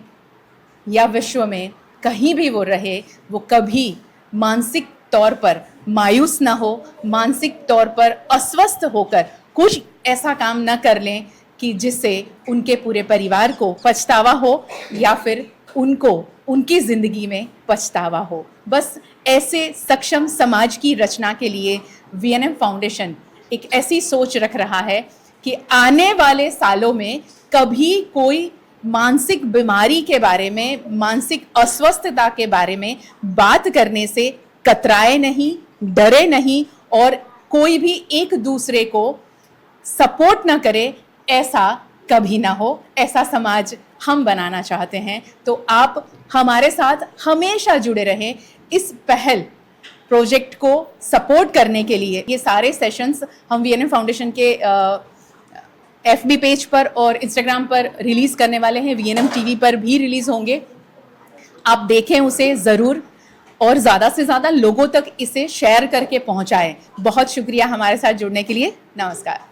या विश्व में कहीं भी वो रहे, वो कभी मानसिक तौर पर मायूस ना हो, मानसिक तौर पर अस्वस्थ होकर कुछ ऐसा काम ना कर लें कि जिससे उनके पूरे परिवार को पछतावा हो या फिर उनको उनकी ज़िंदगी में पछतावा हो। बस ऐसे सक्षम समाज की रचना के लिए VNM फाउंडेशन एक ऐसी सोच रख रहा है कि आने वाले सालों में कभी कोई मानसिक बीमारी के बारे में, मानसिक अस्वस्थता के बारे में बात करने से कतराए नहीं, डरे नहीं और कोई भी एक दूसरे को सपोर्ट ना करे, ऐसा कभी ना हो। ऐसा समाज हम बनाना चाहते हैं। तो आप हमारे साथ हमेशा जुड़े रहें इस पहल प्रोजेक्ट को सपोर्ट करने के लिए। ये सारे सेशंस हम VNM फाउंडेशन के FB पेज पर और इंस्टाग्राम पर रिलीज़ करने वाले हैं। VNM TV पर भी रिलीज़ होंगे, आप देखें उसे ज़रूर और ज़्यादा से ज़्यादा लोगों तक इसे शेयर करके पहुंचाएं। बहुत शुक्रिया हमारे साथ जुड़ने के लिए। नमस्कार।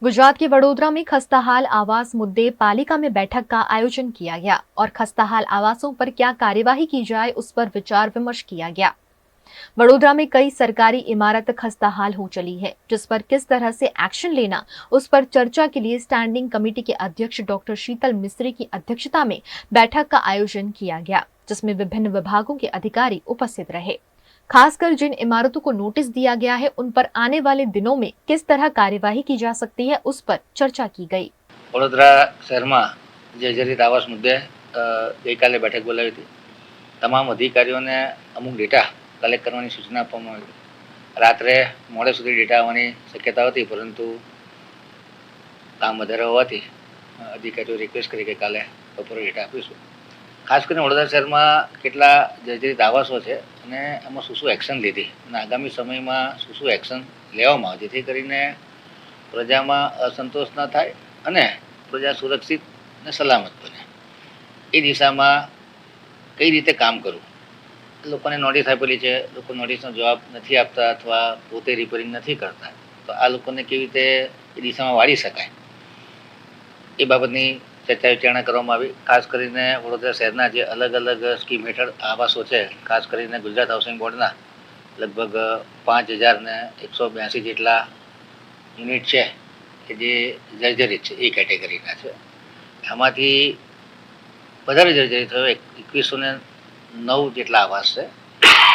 गुजरात के वडोदरा में खस्ताहाल आवास मुद्दे पालिका में बैठक का आयोजन किया गया और खस्ताहाल आवासों पर क्या कार्यवाही की जाए उस पर विचार विमर्श किया गया। वडोदरा में कई सरकारी इमारत खस्ताहाल हो चली है, जिस पर किस तरह से एक्शन लेना उस पर चर्चा के लिए स्टैंडिंग कमेटी के अध्यक्ष डॉक्टर शीतल मिस्त्री की अध्यक्षता में बैठक का आयोजन किया गया, जिसमें विभिन्न विभागों के अधिकारी उपस्थित रहे। खासकर जिन इमारतों को नोटिस दिया गया है उन पर आने वाले दिनों में किस तरह कार्यवाही की जा सकती है उस पर चर्चा की गई। वडोदरा शहर में जर्जरित आवास मुद्दे गई काले बैठक बोलावी थी। तमाम अधिकारीओं ने अमुक डेटा कलेक्ट करने की सूचना आपवामां आवी। रात्रे मोडे सुधी डेटा आववानी शक्यता होती, परंतु काम वधारे होवाथी अधिकारीओ रिक्वेस्ट करी कि काले बपोरे डेटा आपीशुं। खास कर वडोदरा शहर में केटला जर्जरित आवासों है અને એમાં શું એક્શન લીધી અને આગામી સમયમાં શું એક્શન લેવામાં આવે જેથી કરીને પ્રજામાં અસંતોષ ન થાય અને પ્રજા સુરક્ષિત અને સલામત બને એ દિશામાં કઈ રીતે કામ કરવું। લોકોને નોટિસ આપેલી છે, લોકો નોટિસનો જવાબ નથી આપતા અથવા પોતે રિપેરિંગ નથી કરતા, તો આ લોકોને કેવી રીતે એ દિશામાં વાળી શકાય એ બાબતની चर्चा विचारणा કરવામાં આવી। खास કરીને વડોદરા શહેરના જે अलग अलग स्कीम हेठળ આવાસો છે, ખાસ કરીને ગુજરાત હાઉસિંગ બોર્ડના લગભગ 5182 જેટલા યુનિટ છે કે જે જર્જરિત છે, એ કેટેગરીના છે। આમાંથી વધારે જર્જરિત થયો 2109 જેટલા આવાસ છે।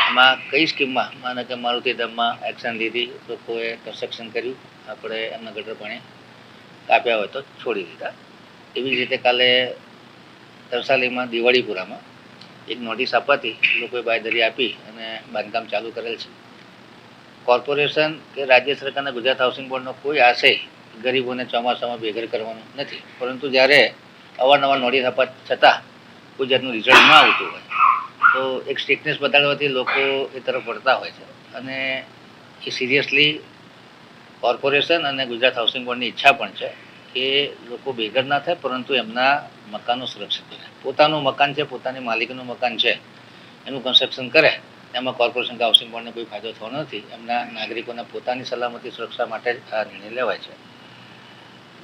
એમાં કઈ સ્કીમમાં માનો કે મારુતિધામમાં એક્શન લીધી, લોકોએ કન્સ્ટ્રક્શન કર્યું, આપણે એમના ગટર પાણી કાપ્યા હોય તો છોડી દીધા। એવી રીતે કાલે તરસાલીમાં દિવાળીપુરામાં એક નોટિસ આપવાથી લોકોએ બાંયધરી આપી અને બાંધકામ ચાલુ કરેલ છે। કોર્પોરેશન કે રાજ્ય સરકારના ગુજરાત હાઉસિંગ બોર્ડનો કોઈ આશય ગરીબોને ચોમાસામાં બેઘર કરવાનો નથી, પરંતુ જ્યારે અવારનવાર નોટિસ આપવા છતાં કોઈ જાતનું રિઝલ્ટ ન આવતું હોય તો એક સ્ટ્રિક્ટનેસ બતાડવાથી લોકો એ તરફ વળતા હોય છે અને એ સિરિયસલી કોર્પોરેશન અને ગુજરાત હાઉસિંગ બોર્ડની ઈચ્છા પણ છે કે લોકો બેઘર ના થાય, પરંતુ એમના મકાનો સુરક્ષિત બને। પોતાનું મકાન છે, પોતાની માલિકીનું મકાન છે, એનું કન્સ્ટ્રક્શન કરે, એમાં કોર્પોરેશન કે હાઉસિંગ બોર્ડને કોઈ ફાયદો થવાનો નથી। એમના નાગરિકોને પોતાની સલામતી સુરક્ષા માટે આ નિર્ણય લેવાય છે।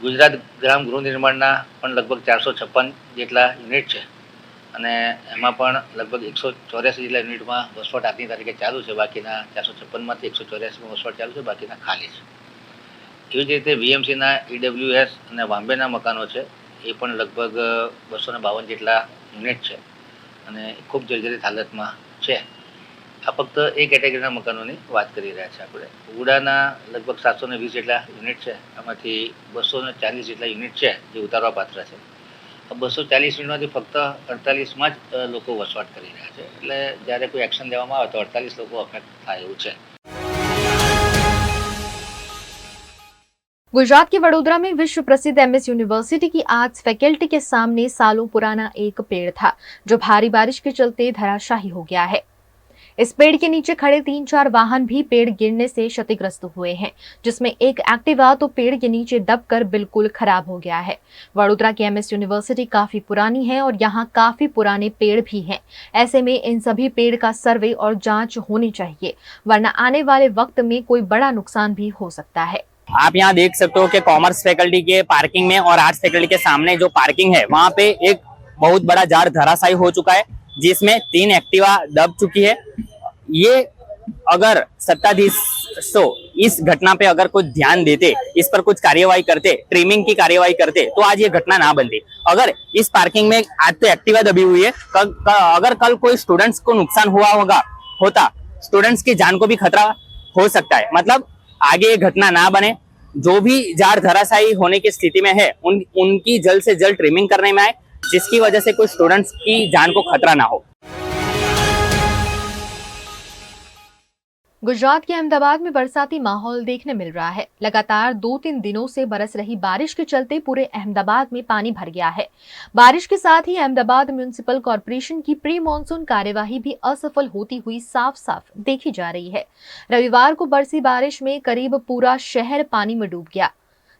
ગુજરાત ગ્રામ ગૃહ નિર્માણના પણ લગભગ 456 જેટલા યુનિટ છે અને એમાં પણ લગભગ 184 જેટલા યુનિટમાં વસવાટ આજની તારીખે ચાલુ છે. બાકીના 456માંથી 184માં વસવાટ ચાલુ છે, બાકીના ખાલી છે. એવી જ રીતે વીએમસીના ઈડબ્લ્યુએસ અને વાંબેના મકાનો છે, એ પણ લગભગ 252 જેટલા યુનિટ છે અને ખૂબ જર્જરિત હાલતમાં છે. આ ફક્ત એ કેટેગરીના મકાનોની વાત કરી રહ્યા છે આપણે. ઉડાના લગભગ 720 જેટલા યુનિટ છે, આમાંથી 240 જેટલા યુનિટ છે જે ઉતારવા પાત્ર છે. 240 યુનિટમાંથી ફક્ત 48માં જ લોકો વસવાટ કરી રહ્યા છે. એટલે જ્યારે કોઈ એક્શન લેવામાં આવે તો 48 લોકો અફેક્ટ થાય એવું છે. गुजरात के वडोदरा में विश्व प्रसिद्ध एमएस यूनिवर्सिटी की आर्ट्स फैकल्टी के सामने सालों पुराना एक पेड़ था जो भारी बारिश के चलते धराशायी हो गया है। इस पेड़ के नीचे खड़े 3-4 वाहन भी पेड़ गिरने से क्षतिग्रस्त हुए हैं, जिसमें एक एक्टिवा तो पेड़ के नीचे दबकर बिल्कुल खराब हो गया है। वडोदरा की एमएस यूनिवर्सिटी काफी पुरानी है और यहाँ काफी पुराने पेड़ भी हैं। ऐसे में इन सभी पेड़ का सर्वे और जांच होनी चाहिए, वरना आने वाले वक्त में कोई बड़ा नुकसान भी हो सकता है। आप यहाँ देख सकते हो कि कॉमर्स फैकल्टी के पार्किंग में और आर्ट्स फैकल्टी के सामने जो पार्किंग है वहाँ पे एक बहुत बड़ा झाड़ धराशायी हो चुका है, जिसमें 3 एक्टिवा दब चुकी है। ये अगर सत्ताधीश इस घटना पे अगर कुछ ध्यान देते, इस पर कुछ कार्यवाही करते, ट्रिमिंग की कार्यवाही करते, तो आज ये घटना ना बनती। अगर इस पार्किंग में आज तो एक्टिवा दबी हुई है, अगर कल कोई स्टूडेंट्स को नुकसान होता स्टूडेंट्स की जान को भी खतरा हो सकता है। मतलब आगे ये घटना ना बने, जो भी झाड़ धराशायी होने की स्थिति में है उनकी जल्द से जल्द ट्रिमिंग करने में आए, जिसकी वजह से कोई स्टूडेंट्स की जान को खतरा ना हो। गुजरात के अहमदाबाद में बरसाती माहौल देखने मिल रहा है। लगातार 2-3 दिनों से बरस रही बारिश के चलते पूरे अहमदाबाद में पानी भर गया है। बारिश के साथ ही अहमदाबाद म्युनिसिपल कॉर्पोरेशन की प्री मॉनसून कार्यवाही भी असफल होती हुई साफ साफ देखी जा रही है। रविवार को बरसी बारिश में करीब पूरा शहर पानी में डूब गया।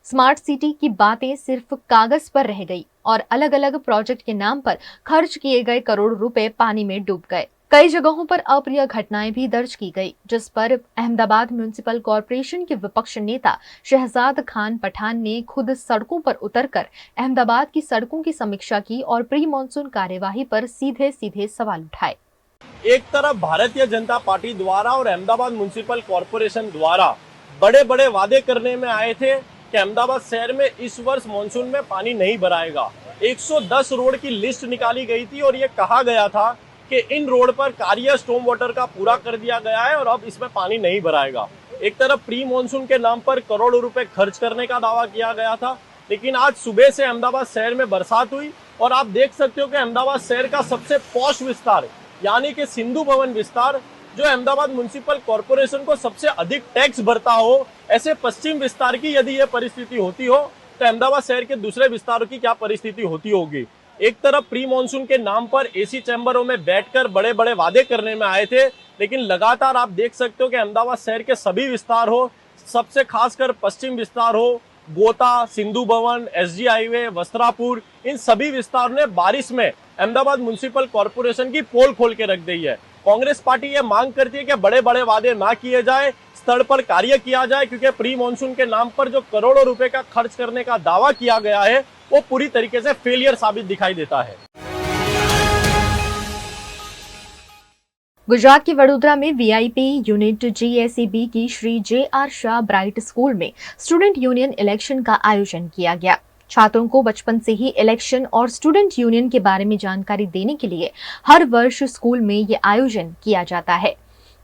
स्मार्ट सिटी की बातें सिर्फ कागज पर रह गई और अलग अलग प्रोजेक्ट के नाम पर खर्च किए गए करोड़ों रुपए पानी में डूब गए। कई जगहों पर अप्रिय घटनाएं भी दर्ज की गई, जिस पर अहमदाबाद म्युनिसिपल कॉर्पोरेशन के विपक्ष नेता शहजाद खान पठान ने खुद सड़कों पर उतरकर अहमदाबाद की सड़कों की समीक्षा की और प्री मॉनसून कार्यवाही पर सीधे सीधे सवाल उठाए। एक तरफ भारतीय जनता पार्टी द्वारा और अहमदाबाद म्युनिसिपल कॉर्पोरेशन द्वारा बड़े बड़े वादे करने में आए थे कि अहमदाबाद शहर में इस वर्ष मॉनसून में पानी नहीं भराएगा। 110 रोड की लिस्ट निकाली गई थी और ये कहा गया था कि इन रोड पर कार्य स्टॉर्म वाटर का पूरा कर दिया गया है और अब इसमें पानी नहीं भराएगा। एक तरफ प्री मॉनसून के नाम पर करोड़ों रुपए खर्च करने का दावा किया गया था, लेकिन आज सुबह से अहमदाबाद शहर में बरसात हुई और आप देख सकते हो कि अहमदाबाद शहर का सबसे पॉश विस्तार यानी कि सिंधु भवन विस्तार, जो अहमदाबाद म्युनिसिपल कॉर्पोरेशन को सबसे अधिक टैक्स भरता हो, ऐसे पश्चिम विस्तार की यदि ये परिस्थिति होती हो तो अहमदाबाद शहर के दूसरे विस्तारों की क्या परिस्थिति होती होगी। एक तरफ प्री मॉनसून के नाम पर एसी चैम्बरों में बैठकर बड़े बड़े वादे करने में आए थे, लेकिन लगातार आप देख सकते हो कि अहमदाबाद शहर के सभी विस्तार हो, सबसे खासकर पश्चिम विस्तार हो, गोता, सिंधु भवन, एसजी हाईवे, वस्त्रापुर, इन सभी विस्तार ने बारिश में अहमदाबाद म्युनिसिपल कॉर्पोरेशन की पोल खोल के रख दी है। कांग्रेस पार्टी ये मांग करती है कि बड़े बड़े वादे ना किए जाए, स्थल पर कार्य किया जाए, क्योंकि प्री मॉनसून के नाम पर जो करोड़ों रुपए का खर्च करने का दावा किया गया है वो पूरी तरीके से फेलियर साबित दिखाई देता है। गुजरात के वडोदरा में वीआईपी यूनिट जीएसीबी की Shri JR. Shah bright school में स्टूडेंट यूनियन इलेक्शन का आयोजन किया गया। छात्रों को बचपन से ही इलेक्शन और स्टूडेंट यूनियन के बारे में जानकारी देने के लिए हर वर्ष स्कूल में ये आयोजन किया जाता है,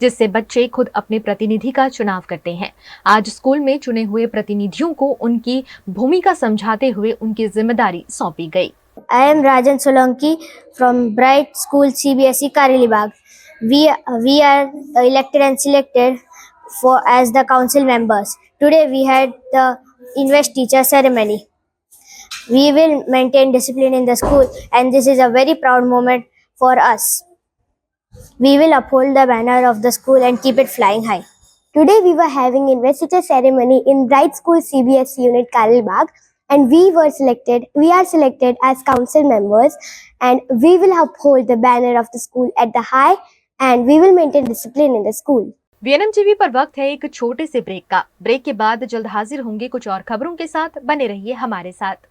जिससे बच्चे खुद अपने प्रतिनिधि का चुनाव करते हैं। आज स्कूल में चुने हुए प्रतिनिधियों को उनकी भूमिका समझाते हुए उनकी जिम्मेदारी सौंपी गई। I am Rajan Solanki from Bright School CBSE Karilibag. We are elected and selected as the council members. Today we had the Invest Teacher ceremony. We will maintain discipline in the school, and this is a very proud moment for us. We will uphold the banner of the school and keep it flying high. Today we were having investiture ceremony in Bright School CBSE unit Karilbag, and we are selected as council members, and we will uphold the banner of the school at the high, and we will maintain discipline in the school. VNM पर वक्त है एक छोटे से break का। Break के बाद जल्द हाजिर होंगे कुछ और खबरों के साथ। बने रहिए हमारे साथ।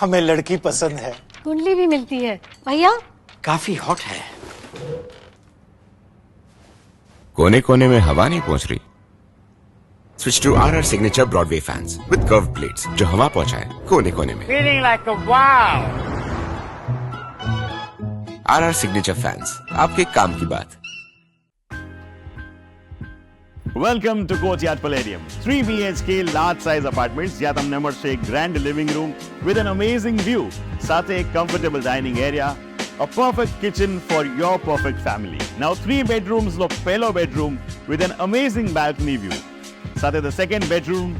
हमें लड़की पसंद है। कुंडली भी मिलती है भैया। काफी हॉट है। कोने कोने में हवा नहीं पहुंच रही? Switch to RR signature Broadway fans with curved blades जो हवा पहुंचाए कोने कोने में। Feeling like a wow. RR signature fans, आपके काम की बात। Welcome to Courtyard Palladium. 3 BHK large size apartments જ્યાં તમને મળશે એક grand living room with an amazing view, સાથે એક comfortable dining area, a perfect kitchen for your perfect family. Now 3 bedrooms નો પહેલો bedroom with an amazing balcony view. સાથે the second bedroom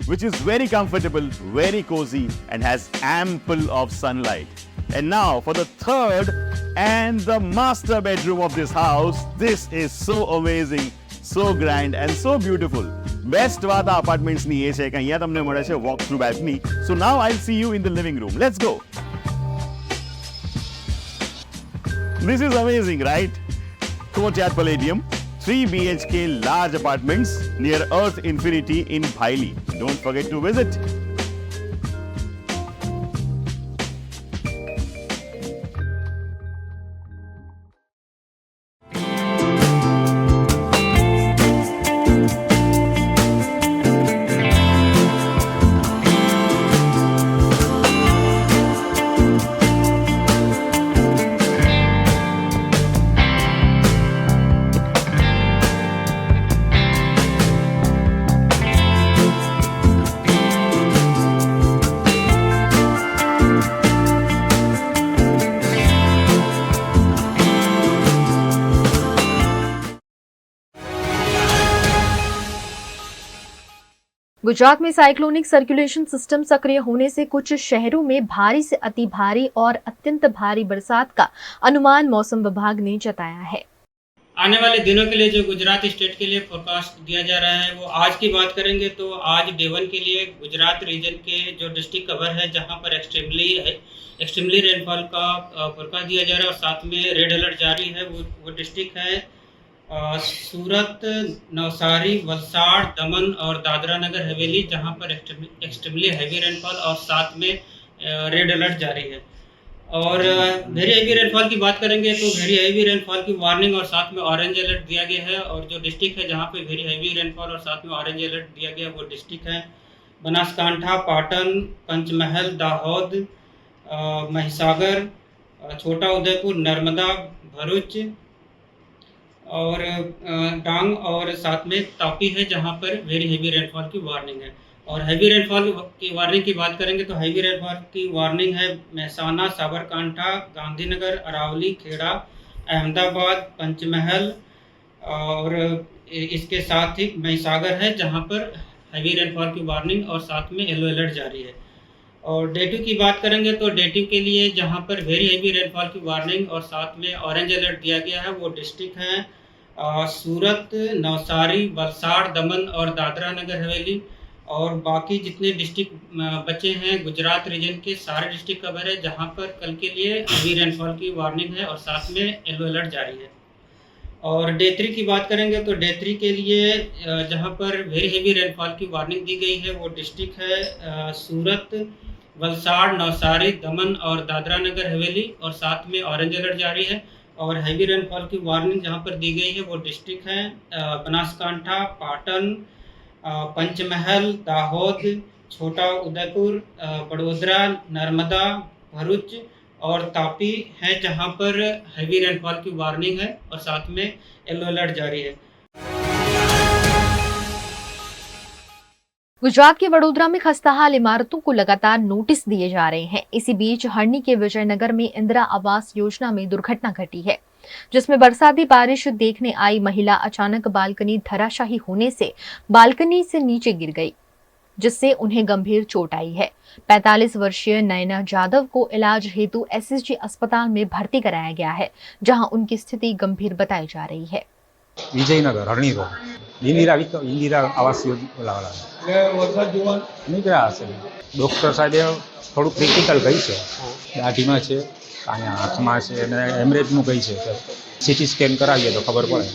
which is very comfortable, very cozy and has ample of sunlight. And now for the third and the master bedroom of this house. This is so amazing, so grand and so beautiful. Best વાત આ apartments ની એ છે કે અહીંયા તમને મળે છે walk through balcony. So now I'll see you in the living room. Let's go. This is amazing, right? Courtyard Palladium, 3 BHK large apartments near Earth Infinity in Bhaili. Don't forget to visit. Gujarat में cyclonic circulation system सक्रिय होने से कुछ शहरों में भारी से अति भारी और अत्यंत भारी बरसात का अनुमान मौसम विभाग ने जताया है। आने वाले दिनों के लिए जो गुजरात स्टेट के लिए फोरकास्ट दिया जा रहा है वो आज की बात करेंगे तो आज डे 1 के लिए गुजरात रीजन के जो डिस्ट्रिक्ट कवर है जहां पर एक्सट्रीमली रेनफॉल का फोरकास्ट दिया जा रहा है और साथ में रेड अलर्ट जारी है। वो डिस्ट्रिक्ट है सूरत, नवसारी, वलसाड़, दमन और दादरा नगर हवेली जहां पर एक्सट्रीमली हैवी रेनफॉल और साथ में रेड अलर्ट जारी है। और वेरी हैवी रेनफॉल की बात करेंगे तो वेरी हैवी रेनफॉल की वार्निंग और साथ में ऑरेंज अलर्ट दिया गया है। और जो डिस्ट्रिक्ट है जहां पे वेरी हैवी रेनफॉल और साथ में ऑरेंज अलर्ट दिया गया है वो डिस्ट्रिक्ट है बनासकांठा, पाटन, पंचमहल, दाहोद, महिसागर, छोटा उदयपुर, नर्मदा, भरूच और डांग और साथ में तापी है जहां पर वेरी हेवी रेनफॉल की वार्निंग है। और हैवी रेनफॉल की वार्निंग की बात करेंगे तो हैवी रेनफॉल की वार्निंग है महसाना, साबरकांठा, गांधीनगर, अरावली, खेड़ा, अहमदाबाद, पंचमहल और इसके साथ ही महिसागर है जहां पर हैवी रेनफॉल की वार्निंग और साथ में येलो अलर्ट जारी है। और डे 2 की बात करेंगे तो डे 2 के लिए जहां पर वेरी हेवी रेनफॉल की वार्निंग और साथ में ऑरेंज अलर्ट दिया गया है वो डिस्ट्रिक्ट है सूरत, नवसारी, वलसाड़, दमन और दादरा नगर हवेली। और बाकी जितने डिस्ट्रिक्ट बचे हैं गुजरात रीजन के सारे डिस्ट्रिक्ट कवर है जहां पर कल के लिए हेवी रेनफॉल की वार्निंग है और साथ में येलो अलर्ट जारी है। और डे 3 की बात करेंगे तो डे 3 के लिए जहां पर वेरी हेवी रेनफॉल की वार्निंग दी गई है वो डिस्ट्रिक्ट है सूरत, वलसाड़, नवसारी, दमन और दादरा नगर हवेली और साथ में ऑरेंज अलर्ट जारी है। और हैवी रेनफॉल की वार्निंग जहां पर दी गई है वो डिस्ट्रिक्ट है बनासकांठा, पाटन, पंचमहल, दाहोद, छोटा उदयपुर, बड़ोदरा, नर्मदा, भरूच और तापी है जहां पर हैवी रेनफॉल की वार्निंग है और साथ में येलो अलर्ट जारी है। गुजरात के वडोदरा में खस्ताहाल इमारतों को लगातार नोटिस दिए जा रहे हैं। इसी बीच हरणी के विजयनगर में इंदिरा आवास योजना में दुर्घटना घटी है जिसमें बरसाती बारिश देखने आई महिला अचानक बालकनी धराशायी होने से बालकनी से नीचे गिर गई जिससे उन्हें गंभीर चोट आई है। 45 वर्षीय नयना जाधव को इलाज हेतु SSG अस्पताल में भर्ती कराया गया है जहां उनकी स्थिति गंभीर बताई जा रही है। विजयनगर हरणी रोड इंदिरा आवास योजना नहीं गया डॉक्टर साहेब थोड़ा क्रिटिकल कही है दाढ़ी में है अँ हाथ में है हेमरेज नु कही है CT स्केन कराइए तो खबर पड़े।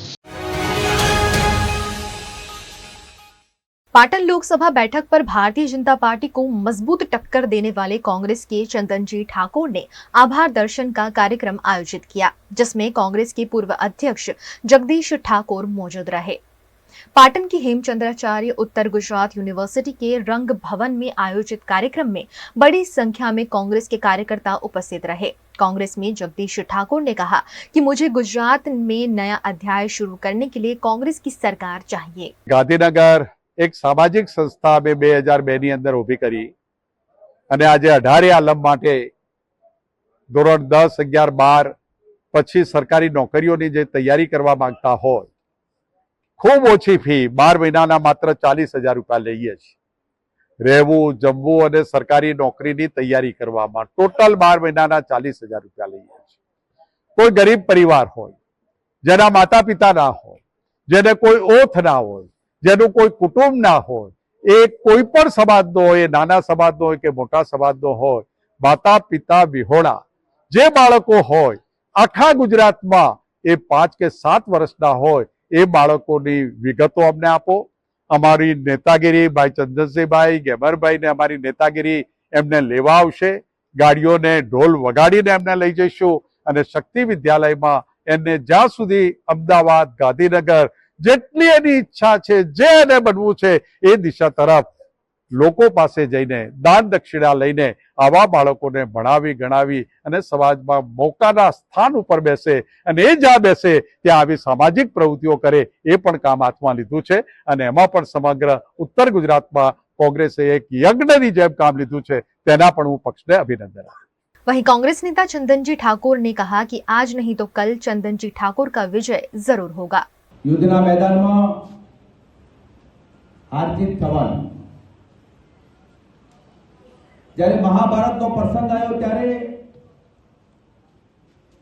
पाटन लोकसभा बैठक पर भारतीय जनता पार्टी को मजबूत टक्कर देने वाले कांग्रेस के चंदनजी ठाकुर ने आभार दर्शन का कार्यक्रम आयोजित किया, जिसमें कांग्रेस के पूर्व अध्यक्ष जगदीश ठाकुर मौजूद रहे। पाटन की हेमचंद्राचार्य उत्तर गुजरात यूनिवर्सिटी के रंग भवन में आयोजित कार्यक्रम में बड़ी संख्या में कांग्रेस के कार्यकर्ता उपस्थित रहे। कांग्रेस में जगदीश ठाकुर ने कहा कि मुझे गुजरात में नया अध्याय शुरू करने के लिए कांग्रेस की सरकार चाहिए। गांधीनगर एक सामाजिक संस्था में 2002 ની અંદર ઊભી કરી અને આજે 18 આલમ માટે ધોરણ 10, 11, 12 પછી સરકારી નોકરીઓની જે તૈયારી કરવા માંગતા હોય, ખૂબ ઓછી ફી 12 મહિનાના માત્ર 40,000 રૂપિયા લઈએ છીએ। રહેવું, જમવું અને સરકારી નોકરીની તૈયારી કરવામાં ટોટલ 12 મહિનાના 40,000 રૂપિયા લઈએ છીએ। કોઈ ગરીબ પરિવાર હોય, જેના માતા પિતા ના હોય, જેને કોઈ ઓથ ના હોય, જેનું કોઈ કુટુંબ ના હોય, એ કોઈ પણ સમાજનો હોય, નાના સમાજનો હોય કે મોટા સમાજનો હોય, માતા પિતા વિહોણા જે બાળકો હોય, આખા ગુજરાતમાં એ 5 કે 7 વર્ષના હોય, એ બાળકોની વિગતો અમને આપો। અમારી નેતાગીરી ભાઈ ચંદનસિંહભાઈ ગેમરભાઈ ને અમારી નેતાગીરી એમને લેવા આવશે। ગાડીઓને ઢોલ વગાડીને એમને લઈ જઈશું અને શક્તિ વિદ્યાલયમાં એમને જ્યાં સુધી અમદાવાદ, ગાંધીનગર જેટલી એની ઈચ્છા છે, જે એને બનવું છે એ દિશા તરફ લોકો પાસે જઈને દાન દક્ષિણા લઈને આવા બાળકોને ભણાવી ગણાવી અને સમાજમાં મોકાના સ્થાન ઉપર બેસે અને એ જ્યાં બેસે ત્યાં આવી સામાજિક પ્રવૃત્તિઓ કરે, એ પણ કામ હાથમાં લીધું છે અને એમાં પણ સમગ્ર ઉત્તર ગુજરાતમાં કોંગ્રેસે એક યજ્ઞની જેમ કામ લીધું છે, તેના પણ હું પક્ષને અભિનંદન આપું। वहीं कांग्रेस नेता चंदनजी ठाकुर ने कहा कि आज नहीं तो कल चंदनजी ठाकुर का विजय जरूर होगा। युद्धना मैदान में हार जीत थवानी। જ્યારે મહાભારતનો પ્રસંગ આવ્યો ત્યારે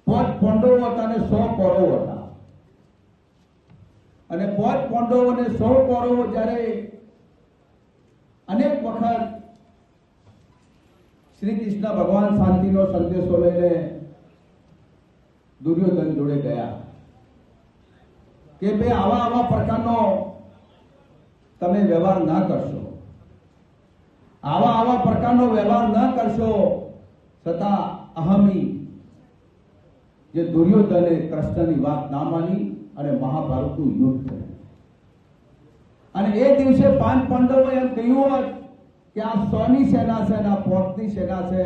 5 પાંડવો હતા અને 100 કૌરવો હતા અને 5 પાંડવો અને 100 કૌરવો જ્યારે અનેક વખત શ્રી કૃષ્ણ ભગવાન શાંતિનો સંદેશો લઈને દુર્યોધન જોડે ગયા કે ભાઈ આવા પ્રકારનો તમે વ્યવહાર ના કરશો, આવા પ્રકારનો વ્યવહાર ન કરશો, છતાં અહમી જે દુર્યોધને કૃષ્ણની વાત ના માની અને મહાભારતનું યુદ્ધ થયું અને એ દિવસે 5 પાંડવોએ એમ કહ્યું હોત કે આ 100ની સેના છે ને 5ની સેના છે,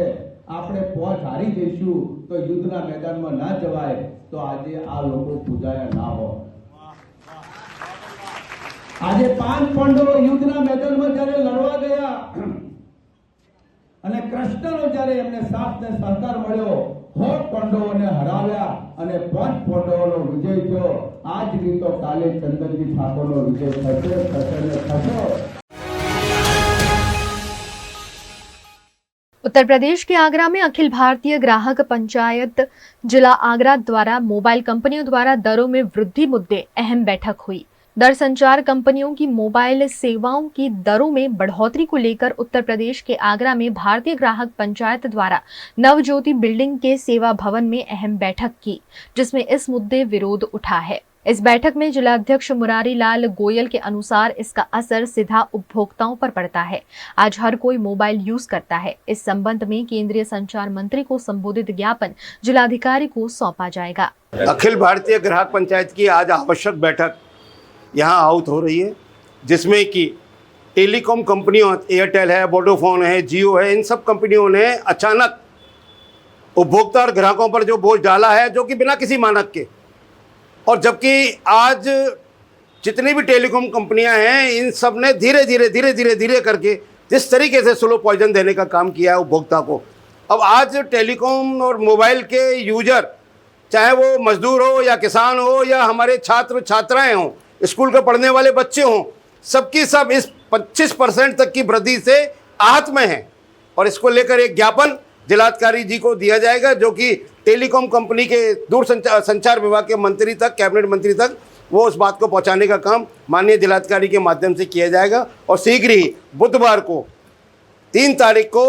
આપણે 5 હારી જઈશું તો યુદ્ધના મેદાનમાં ના જવાય, તો આજે આ લોકો પૂજાયા ના હોત। આજે 5 પાંડવો યુદ્ધના મેદાનમાં જ્યારે લડવા ગયા અને કૃષ્ણનો જ્યારે એમને સાથ ને સહકાર મળ્યો, 100 પાંડવોને હરાવ્યા અને 5 પાંડવોનો વિજય થયો। આજ રીતો કાલે ચંદનજી ઠાકોરનો વિજય થશે। उत्तर प्रदेश के आगरा में अखिल भारतीय ग्राहक पंचायत जिला आगरा द्वारा मोबाइल कंपनियों द्वारा दरों में वृद्धि मुद्दे अहम बैठक हुई। दूरसंचार कंपनियों की मोबाइल सेवाओं की दरों में बढ़ोतरी को लेकर उत्तर प्रदेश के आगरा में भारतीय ग्राहक पंचायत द्वारा नवज्योति बिल्डिंग के सेवा भवन में अहम बैठक की, जिसमें इस मुद्दे विरोध उठा है। इस बैठक में जिलाध्यक्ष मुरारी लाल गोयल के अनुसार इसका असर सीधा उपभोक्ताओं पर पड़ता है। आज हर कोई मोबाइल यूज करता है। इस संबंध में केंद्रीय संचार मंत्री को संबोधित ज्ञापन जिलाधिकारी को सौंपा जाएगा। अखिल भारतीय ग्राहक पंचायत की आज आवश्यक बैठक यहाँ आहूत हो रही है, जिसमें कि टेलीकॉम कंपनियों, एयरटेल है, वोडाफोन है, जियो है, इन सब कंपनियों ने अचानक उपभोक्ता और ग्राहकों पर जो बोझ डाला है, जो कि बिना किसी मानक के, और जबकि आज जितनी भी टेलीकॉम कंपनियां हैं, इन सब ने धीरे करके जिस तरीके से स्लो पॉइजन देने का काम किया है उपभोक्ता को। अब आज टेलीकॉम और मोबाइल के यूजर, चाहे वो मजदूर हो या किसान हो या हमारे छात्र छात्राएं हों, स्कूल के पढ़ने वाले बच्चे हों, सबकी सब इस 25% तक की वृद्धि से आहत में हैं। और इसको लेकर एक ज्ञापन जिलाधिकारी जी को दिया जाएगा, जो कि टेलीकॉम कंपनी के संचार विभाग के मंत्री तक, कैबिनेट मंत्री तक, वो उस बात को पहुंचाने का काम माननीय जिलाधिकारी के माध्यम से किया जाएगा। और शीघ्र ही बुधवार को 3 तारीख को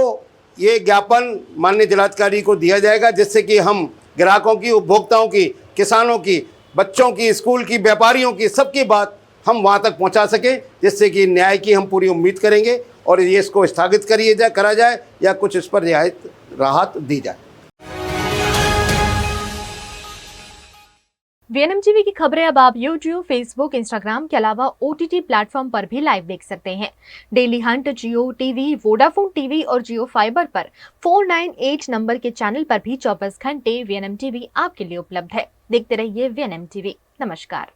ये ज्ञापन माननीय जिलाधिकारी को दिया जाएगा, जिससे कि हम ग्राहकों की, उपभोक्ताओं की, किसानों की, बच्चों की, स्कूल की, व्यापारियों की, सबकी बात हम वहाँ तक पहुँचा सकें, जिससे कि न्याय की हम पूरी उम्मीद करेंगे और ये इसको स्थगित करा जाए या कुछ इस पर रियायत राहत दी जाए। VNM-TV की खबरें अब आप YouTube, Facebook, Instagram के अलावा OTT प्लेटफॉर्म पर भी लाइव देख सकते हैं। डेली हंट, जियो टीवी, वोडाफोन टीवी और जियो फाइबर पर 498 नंबर के चैनल पर भी 24 घंटे VNM-TV आपके लिए उपलब्ध है। देखते रहिए VNM-TV। नमस्कार।